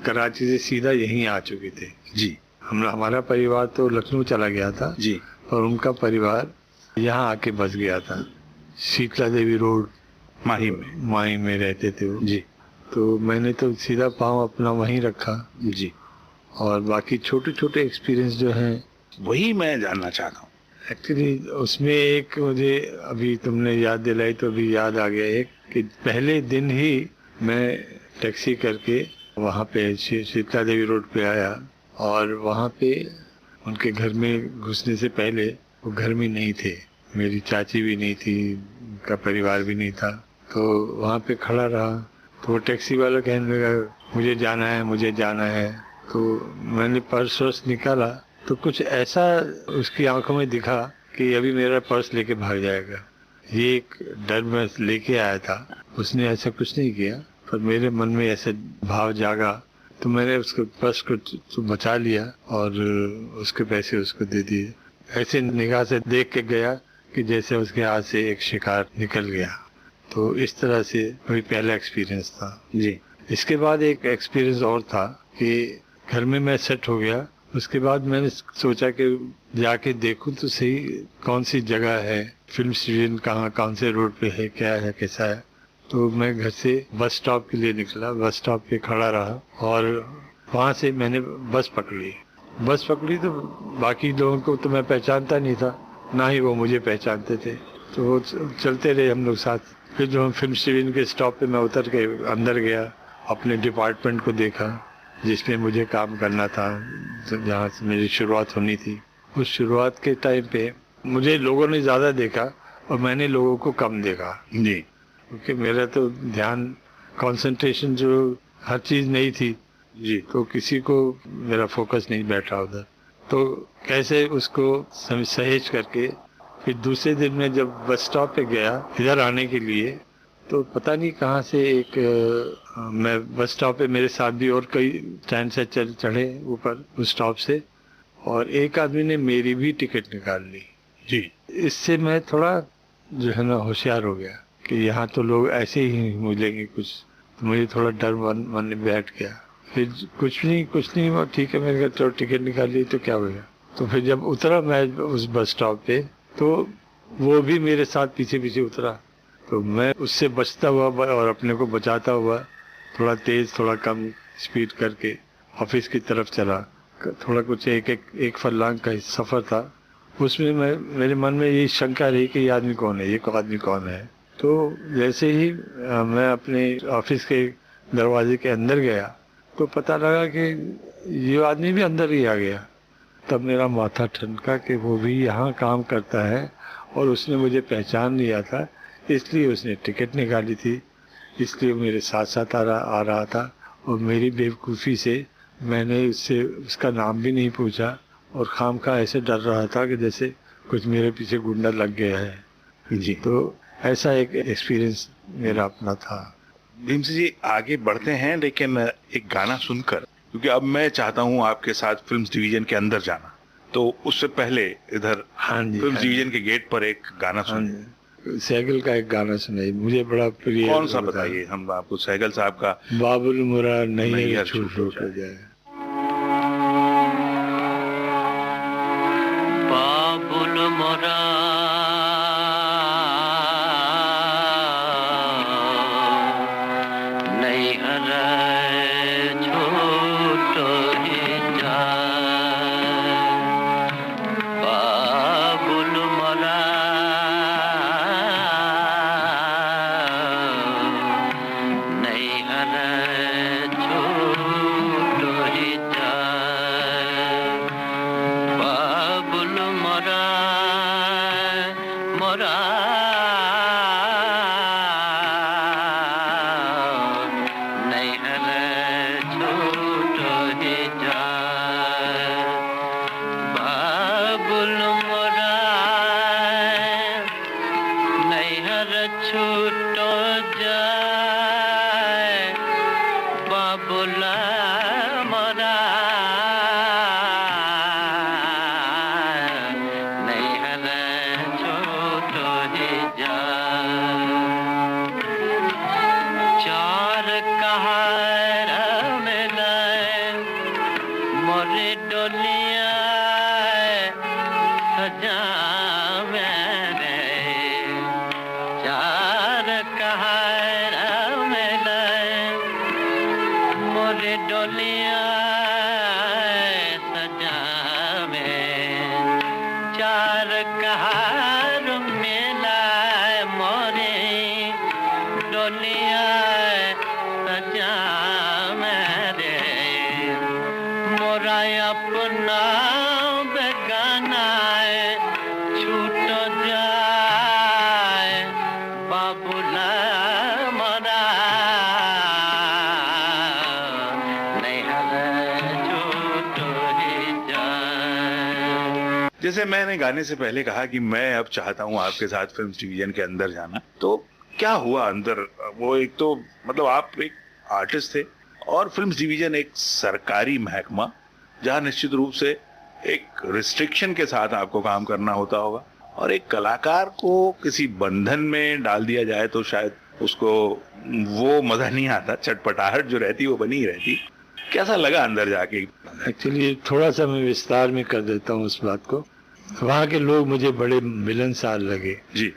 कराची से सीधा यहीं आ चुके थे। जी, हमारा परिवार तो लखनऊ चला गया था जी, और उनका परिवार यहाँ आके बस गया था। शीतला देवी रोड माही में रहते थे वो। जी, तो मैंने तो सीधा पाँव अपना वहीं रखा जी, और बाकी छोटे छोटे एक्सपीरियंस जो हैं वही मैं जानना चाहता हूँ। एक्चुअली उसमें एक मुझे अभी तुमने याद दिलाई तो अभी याद आ गया एक कि पहले दिन ही मैं टैक्सी करके वहाँ पे शीतला देवी रोड पे आया, और वहाँ पे उनके घर में घुसने से पहले वो घर में नहीं थे, मेरी चाची भी नहीं थी, उनका परिवार भी नहीं था। तो वहाँ पे खड़ा रहा तो वो टैक्सी वाला कहने लगा मुझे जाना है। तो मैंने पर्स वर्स निकाला तो कुछ ऐसा उसकी आंखों में दिखा कि अभी मेरा पर्स लेके भाग जाएगा। ये एक डर मैं लेके आया था। उसने ऐसा कुछ नहीं किया, पर मेरे मन में ऐसा भाव जागा तो मैंने उसको बस को तो बचा लिया और उसके पैसे उसको दे दिए। ऐसे निगाह से देख के गया कि जैसे उसके हाथ से एक शिकार निकल गया। तो इस तरह से वही पहला एक्सपीरियंस था जी। इसके बाद एक एक्सपीरियंस और था कि घर में मैं सेट हो गया। उसके बाद मैंने सोचा कि जाके देखूं तो सही कौन सी जगह है, फिल्म स्टूडियो कहाँ, कौन से रोड पे है, क्या है, कैसा है। तो मैं घर से बस स्टॉप के लिए निकला, बस स्टॉप पे खड़ा रहा और वहाँ से मैंने बस पकड़ी तो बाकी लोगों को तो मैं पहचानता नहीं था, ना ही वो मुझे पहचानते थे। तो वो चलते रहे हम लोग साथ। फिर जो हम फिल्म स्टूडियो के स्टॉप पे मैं उतर के अंदर गया, अपने डिपार्टमेंट को देखा जिसमें मुझे काम करना था, जहाँ से मेरी शुरुआत होनी थी। उस शुरुआत के टाइम पे मुझे लोगों ने ज़्यादा देखा और मैंने लोगों को कम देखा जी। क्योंकि मेरा तो ध्यान, कंसंट्रेशन जो हर चीज़ नहीं थी जी, तो किसी को मेरा फोकस नहीं बैठा उधर। तो कैसे उसको सहेज करके फिर दूसरे दिन में जब बस स्टॉप पे गया इधर आने के लिए, तो पता नहीं कहाँ से एक मैं बस स्टॉप पे, मेरे साथ भी और कई स्टैंड से चढ़े ऊपर उस स्टॉप से, और एक आदमी ने मेरी भी टिकट निकाल ली जी। इससे मैं थोड़ा जो है ना होशियार हो गया कि यहाँ तो लोग ऐसे ही मिलेंगे कुछ। तो मुझे थोड़ा डर मन में बैठ गया। फिर कुछ नहीं वो ठीक है, मैंने कहा चलो टिकट निकाल ली तो क्या हो गया। तो फिर जब उतरा मैं उस बस स्टॉप पे तो वो भी मेरे साथ पीछे उतरा। तो मैं उससे बचता हुआ और अपने को बचाता हुआ थोड़ा तेज थोड़ा कम स्पीड करके ऑफिस की तरफ चला। थोड़ा कुछ एक फरलांग का सफ़र था। उसमें मेरे मन में ये शंका रही कि ये आदमी कौन है, ये आदमी कौन है। तो जैसे ही मैं अपने ऑफिस के दरवाजे के अंदर गया तो पता लगा कि ये आदमी भी अंदर ही आ गया। तब मेरा माथा ठनका कि वो भी यहाँ काम करता है और उसने मुझे पहचान लिया था, इसलिए उसने टिकट निकाली थी, इसलिए मेरे साथ आ रहा था। और मेरी बेवकूफ़ी से मैंने उससे उसका नाम भी नहीं पूछा और खामखा ऐसे डर रहा था कि जैसे कुछ मेरे पीछे गुंडा लग गया है जी। तो ऐसा एक एक्सपीरियंस मेरा अपना था। भीमसी जी, आगे बढ़ते हैं लेकिन एक गाना सुनकर, क्योंकि अब मैं चाहता हूं आपके साथ फिल्म डिवीजन के अंदर जाना। तो उससे पहले इधर फिल्म डिवीजन के गेट पर एक गाना सुनिए। सहगल का एक गाना सुनाइए, मुझे बड़ा प्रिय। कौन सा बताइए हम आपको? सहगल साहब का बाबुल मुरा नहीं छूट हो जाए। बाबुल मोरा जैसे मैंने गाने से पहले कहा कि मैं अब चाहता हूं आपके साथ फिल्म डिवीजन के अंदर जाना, तो क्या हुआ अंदर? वो एक तो मतलब आप एक आर्टिस्ट थे और फिल्म्स डिवीजन एक सरकारी महकमा जहां निश्चित रूप से एक रिस्ट्रिक्शन के साथ आपको काम करना होता होगा, और एक कलाकार को किसी बंधन में डाल दिया जाए तो शायद उसको वो मजा नहीं आता, चटपटाहट जो रहती वो बनी ही रहती। कैसा लगा अंदर जाके? एक्चुअली थोड़ा सा मैं विस्तार में कर देता हूँ उस बात को। वहाँ के लोग मुझे बड़े मिलनसार लगे जी।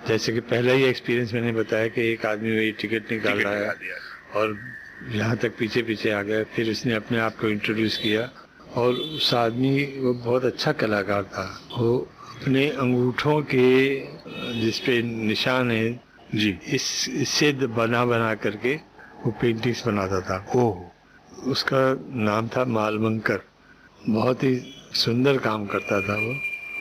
जैसे कि पहला ही एक्सपीरियंस मैंने बताया कि एक आदमी वही टिकट निकाल रहा है और यहाँ तक पीछे पीछे आ गया, फिर उसने अपने आप को इंट्रोड्यूस किया। और उस आदमी वो बहुत अच्छा कलाकार था, वो अपने अंगूठों के जिसपे निशान है जी, इससे बना करके वो पेंटिंग्स बनाता था। ओह, उसका नाम था मालवंकर। बहुत ही सुंदर काम करता था वो,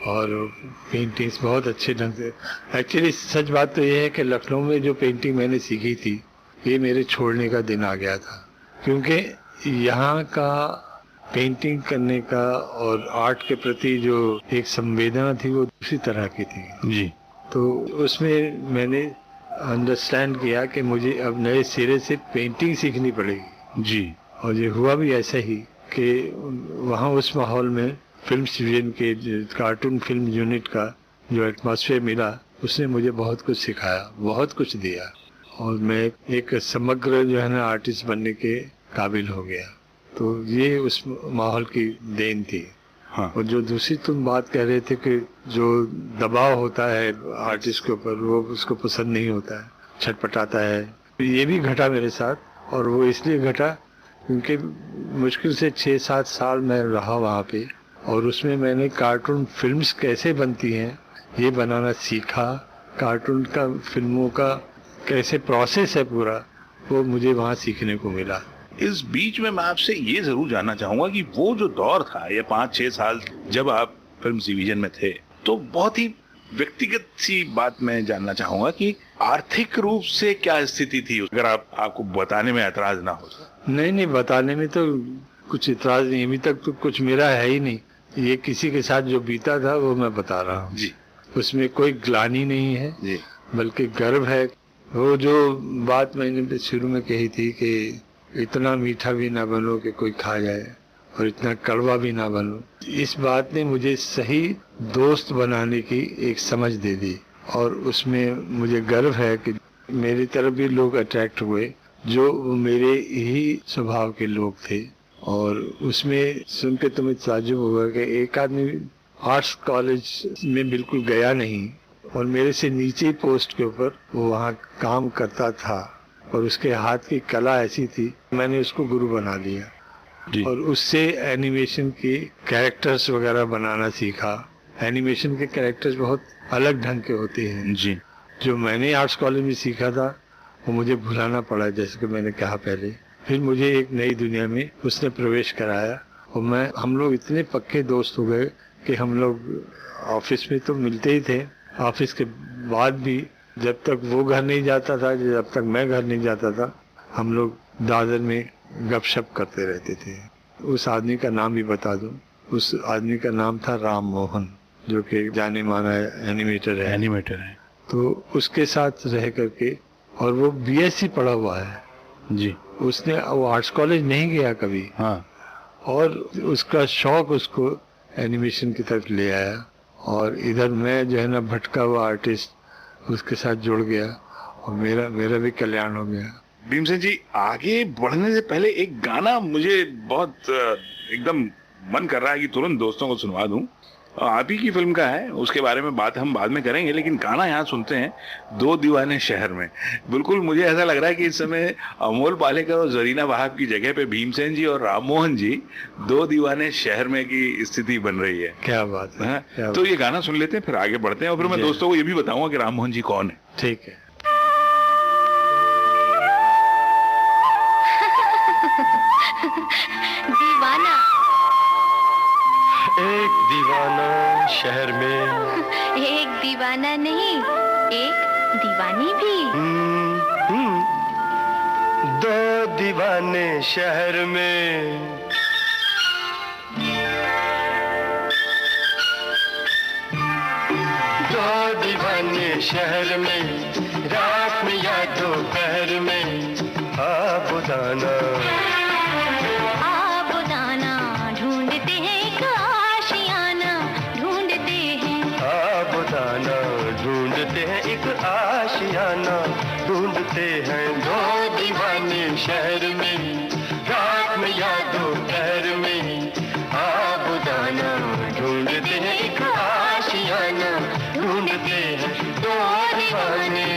और पेंटिंग्स बहुत अच्छे ढंग से। एक्चुअली सच बात तो ये है कि लखनऊ में जो पेंटिंग मैंने सीखी थी, ये मेरे छोड़ने का दिन आ गया था, क्योंकि यहाँ का पेंटिंग करने का और आर्ट के प्रति जो एक संवेदना थी वो दूसरी तरह की थी जी। तो उसमें मैंने अंडरस्टैंड किया कि मुझे अब नए सिरे से पेंटिंग सीखनी पड़ेगी जी। और ये हुआ भी ऐसा ही कि वहाँ उस माहौल में फिल्म डिवीजन के कार्टून फिल्म यूनिट का जो एटमॉस्फेयर मिला, उसने मुझे बहुत कुछ सिखाया, बहुत कुछ दिया, और मैं एक समग्र जो है ना आर्टिस्ट बनने के काबिल हो गया। तो ये उस माहौल की देन थी। हाँ। और जो दूसरी तुम बात कह रहे थे कि जो दबाव होता है आर्टिस्ट के ऊपर, वो उसको पसंद नहीं होता है, छटपटाता है, ये भी घटा मेरे साथ। और वो इसलिए घटा क्योंकि मुश्किल से 6-7 साल मैं रहा वहाँ पे, और उसमें मैंने कार्टून फिल्म्स कैसे बनती हैं ये बनाना सीखा। कार्टून का फिल्मों का कैसे प्रोसेस है पूरा, वो मुझे वहाँ सीखने को मिला। इस बीच में मैं आपसे ये जरूर जानना चाहूंगा कि वो जो दौर था, ये 5-6 साल जब आप फिल्म डिवीजन में थे, तो बहुत ही व्यक्तिगत सी बात मैं जानना चाहूंगा कि आर्थिक रूप से क्या स्थिति थी, अगर आपको बताने में ऐतराज ना हो। नहीं, बताने में तो कुछ इतराज नहीं, अभी तक तो कुछ मेरा है ही नहीं। ये किसी के साथ जो बीता था वो मैं बता रहा हूँ जी। उसमें कोई ग्लानि नहीं है जी, बल्कि गर्व है। वो जो बात मैंने शुरू में कही थी कि इतना मीठा भी ना बनो कि कोई खा जाए और इतना कड़वा भी ना बनो, इस बात ने मुझे सही दोस्त बनाने की एक समझ दे दी। और उसमें मुझे गर्व है कि मेरी तरफ भी लोग अट्रैक्ट हुए जो मेरे ही स्वभाव के लोग थे। और उसमें सुन के तुम्हें ताज्जुब होगा कि एक आदमी आर्ट्स कॉलेज में बिल्कुल गया नहीं और मेरे से नीचे पोस्ट के ऊपर वो वहाँ काम करता था, और उसके हाथ की कला ऐसी थी, मैंने उसको गुरु बना लिया जी। और उससे एनिमेशन के कैरेक्टर्स वगैरह बनाना सीखा। एनिमेशन के कैरेक्टर्स बहुत अलग ढंग के होते हैं जी। जो मैंने आर्ट्स कॉलेज में सीखा था वो मुझे भुलाना पड़ा, जैसे कि मैंने कहा पहले। फिर मुझे एक नई दुनिया में उसने प्रवेश कराया और हम लोग इतने पक्के दोस्त हो गए कि हम लोग ऑफिस में तो मिलते ही थे, ऑफिस के बाद भी जब तक वो घर नहीं जाता था, जब तक मैं घर नहीं जाता था, हम लोग दादर में गपशप करते रहते थे। उस आदमी का नाम भी बता दूं, उस आदमी का नाम था राम मोहन, जो कि जाने माना एनिमेटर है। तो उसके साथ रह करके, और वो बीएससी पढ़ा हुआ है जी। उसने वो आर्ट्स कॉलेज नहीं गया कभी। हाँ। और उसका शौक उसको एनिमेशन की तरफ ले आया, और इधर मैं जो है ना भटका हुआ आर्टिस्ट उसके साथ जुड़ गया, और मेरा भी कल्याण हो गया। भीमसेन जी, आगे बढ़ने से पहले एक गाना मुझे बहुत एकदम मन कर रहा है कि तुरंत दोस्तों को सुनवा दूं। आप ही की फिल्म का है, उसके बारे में बात हम बाद में करेंगे, लेकिन गाना यहाँ सुनते हैं, दो दीवाने शहर में। बिल्कुल मुझे ऐसा लग रहा है कि इस समय अमोल पालेकर और जरीना वहाब की जगह पे भीमसेन जी और राम मोहन जी दो दीवाने शहर में की स्थिति बन रही है। क्या बात है। तो ये गाना सुन लेते हैं, फिर आगे बढ़ते हैं, और फिर मैं दोस्तों को ये भी बताऊंगा कि राम मोहन जी कौन है। ठीक है। दीवाना एक दीवाना शहर में, एक दीवाना नहीं, एक दीवानी भी। दो दीवाने शहर में, दो दीवाने शहर में, रात में या दोपहर में आ बुलाना। ढूंढते हैं एक आशियाना, ढूंढते हैं दो दीवाने शहर में, रात में या दोपहर में आबुदाना, ढूंढते हैं एक आशियाना, ढूंढते हैं दो दीवाने।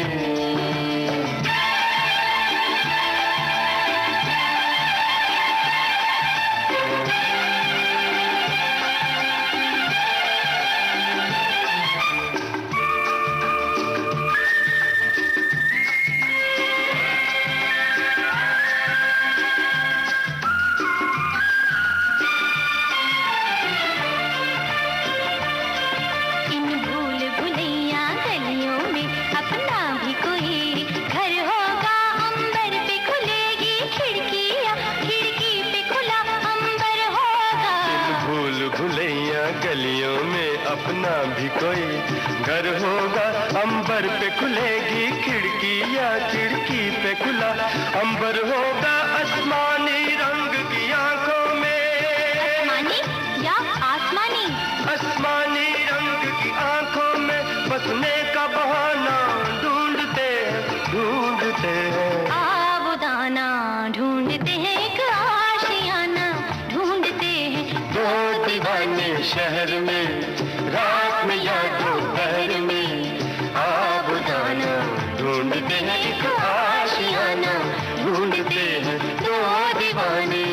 गलियों में अपना भी कोई घर होगा, अंबर पे खुलेगी खिड़की या खिड़की पे खुला अंबर होगा, आसमानी रंग की आंखों में, आसमानी या आसमानी, आसमानी रंग की आंखों में बसने का बहाना ढूंढते हैं आबुदाना, ढूंढते हैं एक आशियाना, ढूंढते हैं दो दीवाने शहर में, रात में या दोपहर में आबुदाना, ढूंढते हैं एक आशियाना, ढूंढते हैं दो दीवाने।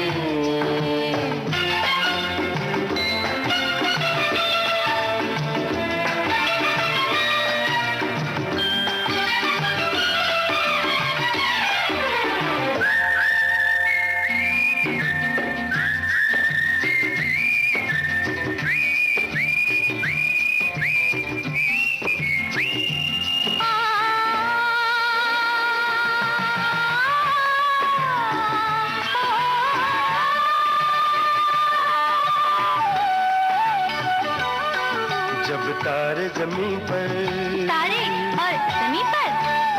जब तारे जमीन पर, तारे और जमीन पर,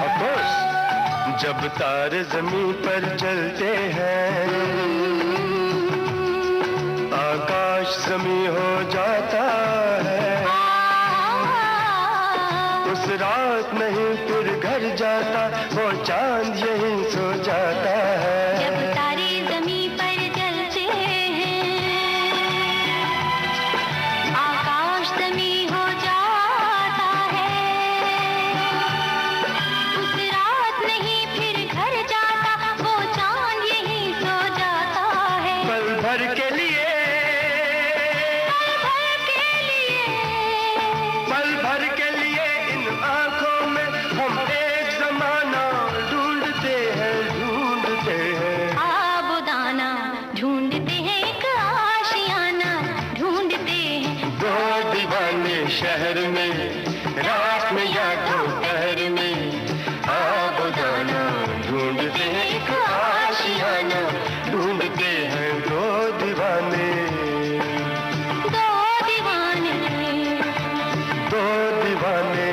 of course, जब तारे जमीन पर चलते हैं, आकाश जमीन हो जाता है, उस रात नहीं फिर घर जाता, वो चांद यहीं सो जाता है। जब तारे जमीन पर चलते हैं, आकाश जमीन हो जाता है, उस रात नहीं फिर घर जाता, वो चांद यहीं सो जाता है। पल भर के लिए, पल भर के लिए इन आंखों में हम एक जमाना ढूंढते हैं आबुदाना, ढूंढते हैं एक आशियाना, ढूंढते हैं दो दीवाने शहर में, रात में या दोपहर में आबुदाना, ढूंढते हैं एक आशियाना, ढूंढते हैं दो दीवाने, दो दीवाने, दो दीवाने,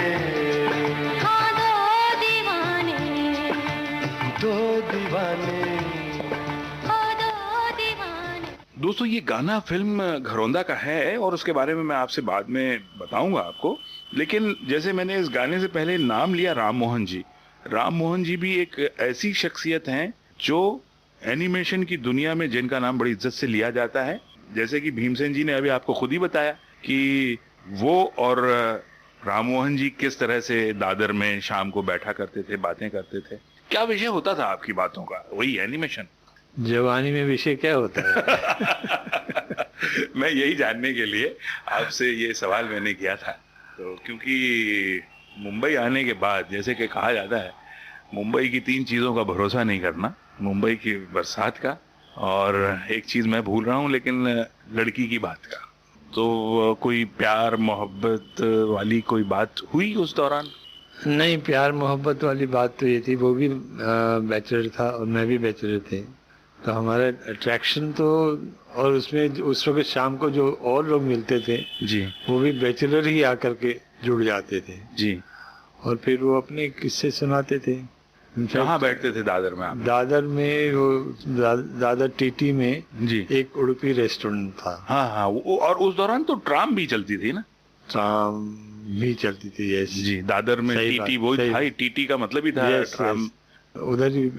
हाँ दो दीवाने, दो दीवाने। हाँ दो दीवाने। दोस्तों, ये गाना फिल्म घरौंदा का है और उसके बारे में मैं आपसे बाद में बताऊंगा आपको, लेकिन जैसे मैंने इस गाने से पहले नाम लिया राम मोहन जी, राम मोहन जी भी एक ऐसी शख्सियत हैं जो एनिमेशन की दुनिया में जिनका नाम बड़ी इज्जत से लिया जाता है। जैसे कि भीमसेन जी ने अभी आपको खुद ही बताया कि वो और राम मोहन जी किस तरह से दादर में शाम को बैठा करते थे, बातें करते थे। क्या विषय होता था आपकी बातों का? वही एनिमेशन। जवानी में विषय क्या होता है? मैं यही जानने के लिए आपसे ये सवाल मैंने किया था। तो क्योंकि मुंबई आने के बाद जैसे कि कहा जाता है, मुंबई की 3 चीज़ों का भरोसा नहीं करना, मुंबई की बरसात का, और एक चीज़ मैं भूल रहा हूँ लेकिन लड़की की बात का। तो कोई प्यार मोहब्बत वाली कोई बात हुई उस दौरान? नहीं, प्यार मोहब्बत वाली बात तो ये थी, वो भी बैचलर था और मैं भी बैचलर थे, तो हमारा अट्रैक्शन तो, और उसमें उस वक्त शाम को जो और लोग मिलते थे जी, वो भी बैचलर ही आकर के जुड़ जाते थे जी, और फिर वो अपने किस्से सुनाते थे। कहाँ बैठते थे दादर में आप? दादर में वो दादर टीटी में जी, एक उडुपी रेस्टोरेंट था। हाँ हाँ, और उस दौरान तो ट्राम भी चलती थी ना? ट्राम भी चलती थी। यस जी, दादर में सही टीटी, बात, वो सही था ही, टीटी का मतलब ही था यस ट्राम। यस उधर ही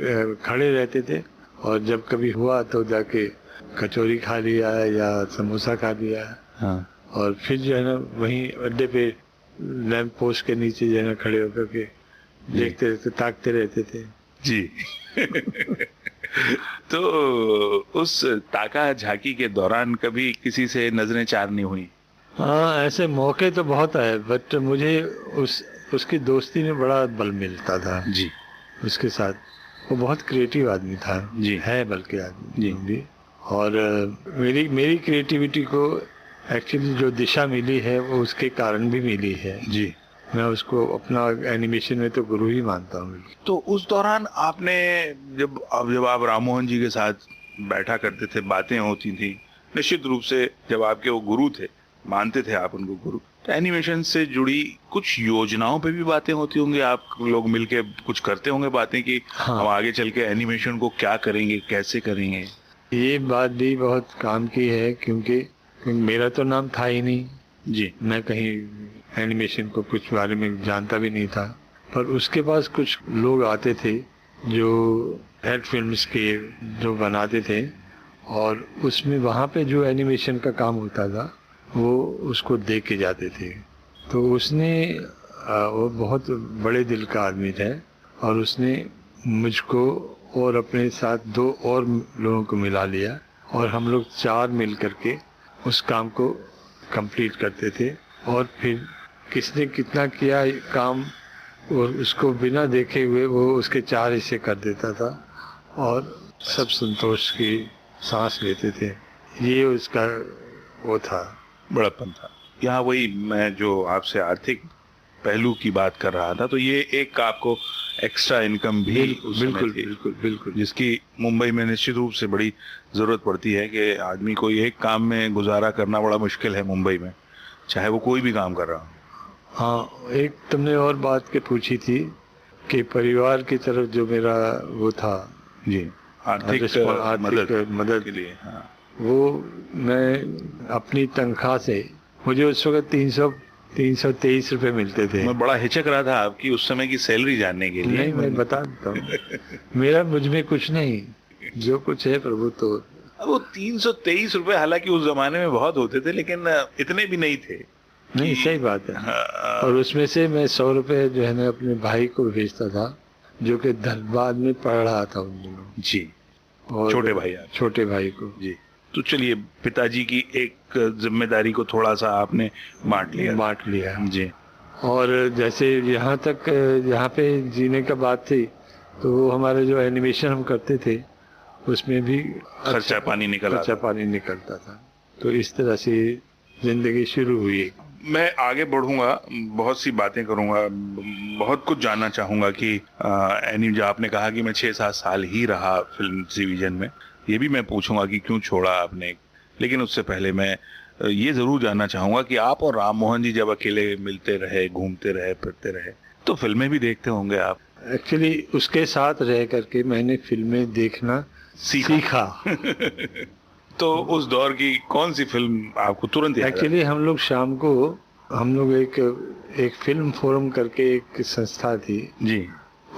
खड़े रहते थे, और जब कभी हुआ तो जाके कचौरी खा लिया या समोसा खा लिया, हाँ। और फिर जो है ना वहीं अड्डे पे लैंप पोस्ट के नीचे जो है ना खड़े होकर के देखते रहते, ताकते रहते थे। जी। तो उस ताका झाकी के दौरान कभी किसी से नजरें चार नहीं हुई? हाँ, ऐसे मौके तो बहुत आए, बट मुझे उसकी दोस्ती में बड़ा बल मिलता था जी उसके साथ। वो बहुत क्रिएटिव आदमी था जी। है बल्कि आदमी जी। भी। और मेरी क्रिएटिविटी को एक्चुअली जो दिशा मिली है वो उसके कारण भी मिली है। जी। मैं उसको अपना एनिमेशन में तो गुरु ही मानता हूँ। तो उस दौरान आपने जब आप राम मोहन जी के साथ बैठा करते थे, बातें होती थी, निश्चित रूप से जब आपके वो गुरु थे, मानते थे आप उनको गुरु, तो एनिमेशन से जुड़ी कुछ योजनाओं पे भी बातें होती होंगी, आप लोग मिलके कुछ करते होंगे बातें कि हाँ। हम आगे चल के एनिमेशन को क्या करेंगे, कैसे करेंगे? ये बात भी बहुत काम की है, क्योंकि मेरा तो नाम था ही नहीं जी। मैं कहीं एनिमेशन को कुछ बारे में जानता भी नहीं था, पर उसके पास कुछ लोग आते थे जो हेड फिल्म्स के जो बनाते थे, और उसमें वहाँ पे जो एनिमेशन का काम होता था वो उसको देख के जाते थे। तो उसने वो बहुत बड़े दिल का आदमी था, और उसने मुझको और अपने साथ 2 और लोगों को मिला लिया, और हम लोग 4 मिल करके उस काम को कंप्लीट करते थे। और फिर किसने कितना किया काम, और उसको बिना देखे हुए वो उसके 4 हिस्से कर देता था, और सब संतोष की सांस लेते थे। ये उसका वो था, बड़प्पन था। यहाँ वही मैं जो आपसे आर्थिक पहलू की बात कर रहा था, तो ये एक आपको एक्स्ट्रा इनकम भी उस समय बिल्कुल थी, बिल्कुल बिल्कुल, जिसकी मुंबई में निश्चित रूप से बड़ी जरूरत पड़ती है कि आदमी को एक काम में गुजारा करना बड़ा मुश्किल है मुंबई में, चाहे वो कोई भी काम कर रहा हो। हाँ। एक तुमने और बात के पूछी थी कि परिवार की तरफ जो मेरा वो था जी, आर्थिक मदद के लिए। हाँ। वो मैं अपनी तनख्वाह से, मुझे उस वक्त 323 रुपए मिलते थे। मैं बड़ा हिचक रहा था आपकी उस समय की सैलरी जानने के लिए। नहीं, मैं बता देता हूँ, मेरा मुझ में कुछ नहीं, जो कुछ है प्रभु। तो अब वो 323 रुपए हालांकि उस जमाने में बहुत होते थे, लेकिन इतने भी नहीं थे। नहीं, सही बात है। हाँ। और उसमें से मैं 100 रुपए जो है ना अपने भाई को भेजता था, जो कि धनबाद में पढ़ रहा था उन दिनों। जी। और छोटे भाई आप? छोटे भाई को। जी। तो चलिए, पिताजी की एक जिम्मेदारी को थोड़ा सा आपने बांट लिया। जी। और जैसे यहाँ पे जीने का बात थी, तो वो हमारे जो एनिमेशन हम करते थे उसमें भी खर्चा पानी निकलता था। तो इस तरह से जिंदगी शुरू हुई। मैं आगे बढ़ूंगा, बहुत सी बातें करूंगा, बहुत कुछ जानना चाहूंगा कि जो आपने कहा कि मैं 6-7 साल ही रहा फिल्म डिवीजन में, ये भी मैं पूछूंगा कि क्यों छोड़ा आपने। लेकिन उससे पहले मैं ये जरूर जानना चाहूंगा कि आप और राम मोहन जी जब अकेले मिलते रहे, घूमते रहे, फिरते रहे, तो फिल्में भी देखते होंगे आप? एक्चुअली उसके साथ रह करके मैंने फिल्में देखना सीखा। तो उस दौर की कौन सी फिल्म आपको तुरंत याद आई? एक्चुअली हम लोग एक फिल्म फोरम करके एक संस्था थी जी,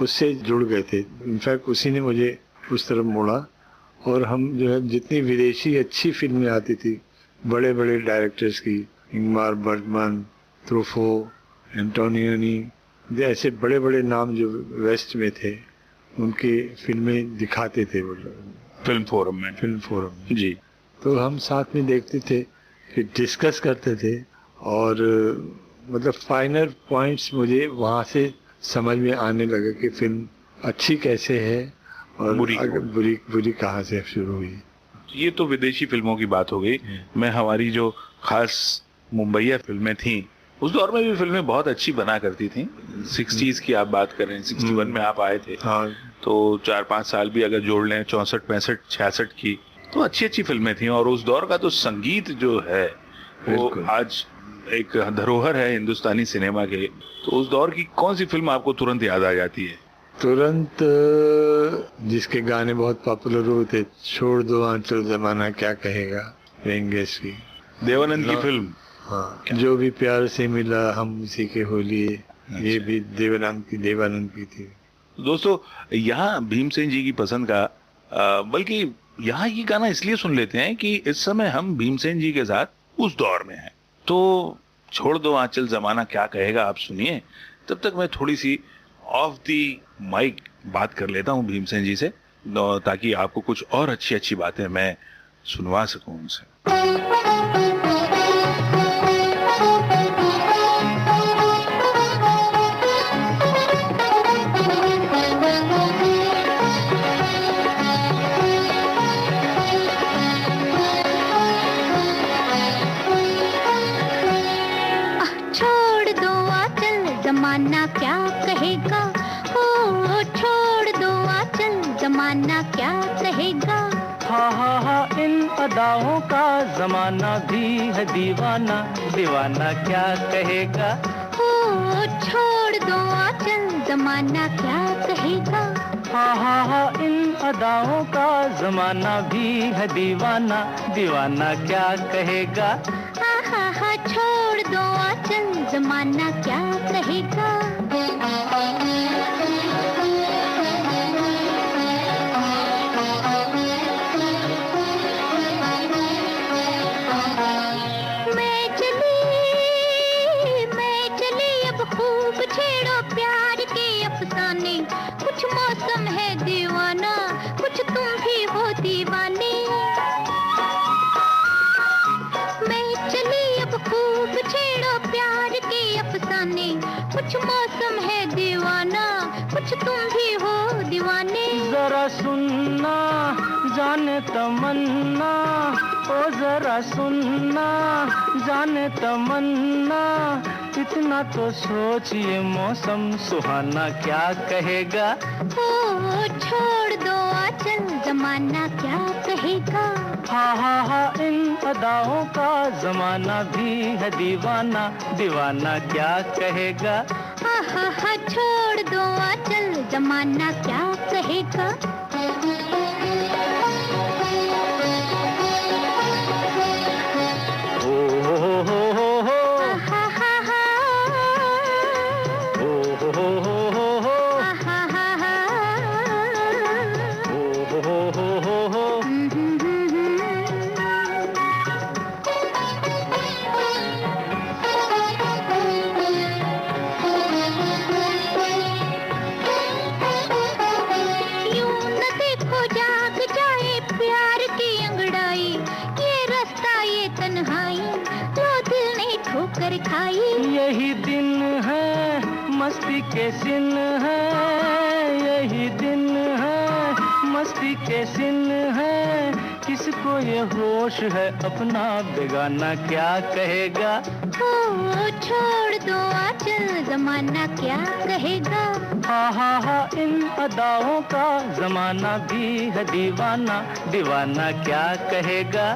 उससे जुड़ गए थे। इनफैक्ट उसी ने मुझे उस तरफ मोड़ा, और हम जो है जितनी विदेशी अच्छी फिल्में आती थी बड़े बड़े डायरेक्टर्स की, इंगमार बर्गमन, ट्रूफो, एंटोनियोनी, ऐसे बड़े बड़े नाम जो वेस्ट में थे, उनकी फिल्में दिखाते थे वो लोग फिल्म फोरम में। जी। तो हम साथ में देखते थे, फिर डिस्कस करते थे, और मतलब फाइनल पॉइंट्स मुझे वहाँ से समझ में आने लगा कि फिल्म अच्छी कैसे है और बुरी कहाँ से शुरू हुई। ये तो विदेशी फिल्मों की बात हो गई। मैं हमारी जो खास मुंबईया फिल्में थी, उस दौर में भी फिल्में बहुत अच्छी बना करती थी। 60s की आप बात कर रहे हैं, 61 में आप आए थे। हाँ। तो 4-5 साल भी अगर जोड़ लें, 64, 65, 66 की, तो अच्छी अच्छी फिल्में थी। और उस दौर का तो संगीत जो है वो आज एक धरोहर है हिंदुस्तानी सिनेमा के। तो उस दौर की कौन सी फिल्म आपको तुरंत याद आ जाती है? तुरंत जिसके गाने बहुत पॉपुलर हुए थे, छोड़ दो आंचल जमाना क्या कहेगा, वेंगेश की, देवानंद की फिल्म। हाँ, जो भी प्यार से मिला हम उसी के हो लिए, ये भी देवानंद की थी। दोस्तों, यहाँ भीमसेन जी की पसंद का बल्कि यहाँ ये गाना इसलिए सुन लेते हैं कि इस समय हम भीमसेन जी के साथ उस दौर में हैं। तो छोड़ दो आंचल जमाना क्या कहेगा, आप सुनिए। तब तक मैं थोड़ी सी ऑफ दी माइक बात कर लेता हूँ भीमसेन जी से, ताकि आपको कुछ और अच्छी अच्छी बातें मैं सुनवा सकूं उनसे। जमाना क्या कहेगा, ओ छोड़ दो आंचल जमाना क्या कहेगा। हा इन अदाओं का जमाना भी है दीवाना, दीवाना क्या कहेगा। ओ छोड़ दो आंचल जमाना क्या कहेगा। हा इन अदाओं का जमाना भी है दीवाना, दीवाना क्या कहेगा। हा छोड़ दो आंचल जमाना क्या कहेगा। मैं चली अब खूब छेड़ो प्यार के अफसाने, कुछ मौसम है दीवाना, कुछ तुम भी हो दीवाने। मैं चली अब खूब छेड़ो प्यार के अफसाने, कुछ मौसम है दीवाना, कुछ तुम भी हो दीवाने। जरा सुनना जाने तमन्ना, ओ जरा सुनना जाने तमन्ना, इतना तो सोचिए मौसम सुहाना क्या कहेगा। ओ छोड़ दो आंचल जमाना क्या कहेगा। हा इन अदाओं का जमाना भी है दीवाना, दीवाना क्या कहेगा। हा छोड़ दो आंचल जमाना क्या कहेगा। यही दिन है मस्ती के सिन है, यही दिन है मस्ती के सिन है, किसको ये होश है अपना बेगाना क्या कहेगा। ओ छोड़ दो आंचल जमाना क्या कहेगा। हा इन अदाओं का जमाना भी है दीवाना, दीवाना क्या कहेगा।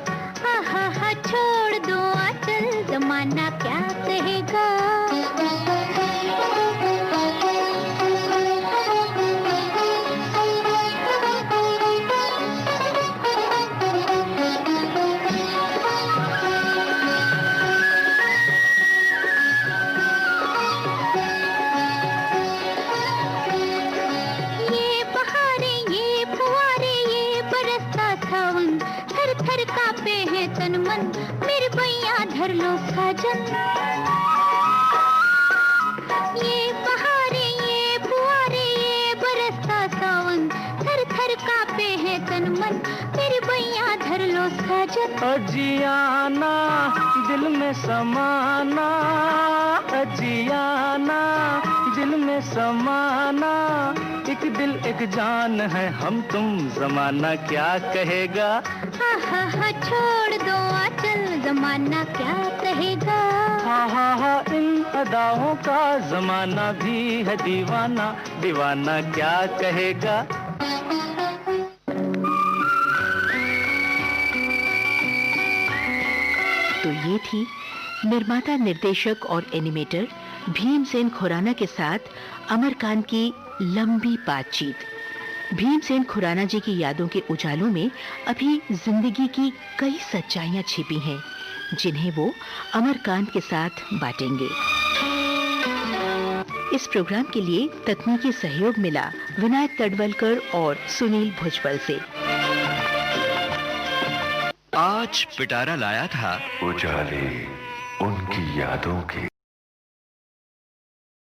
हा छोड़ दो आंचल जमाना क्या कहेगा। ये बहारें ये फुहारे ये बरसता सावन, थर थर कांपे हैं तन मन, मेरे बैया धर लो साजन। ये बहारें ये फुहारे ये बरसता सावन, थर थर कांपे हैं तन मन, मेरे बैया धर लो साजन। अजियाना दिल में समाना, अजियाना दिल में समाना, एक दिल एक जान है हम तुम जमाना क्या कहेगा। हा छोड़ दो आंचल जमाना क्या कहेगा। हा इन अदाओं का जमाना भी है दीवाना, दीवाना क्या कहेगा। तो ये थी निर्माता, निर्देशक और एनिमेटर भीमसेन खुराना के साथ अमरकांत की लंबी बातचीत। भीमसेन खुराना जी की यादों के उजालों में अभी जिंदगी की कई सच्चाइयां छिपी हैं, जिन्हें वो अमरकांत के साथ बांटेंगे। इस प्रोग्राम के लिए तकनीकी सहयोग मिला विनायक तडवलकर और सुनील भुजबल से। आज पिटारा लाया था उजाले उनकी यादों के।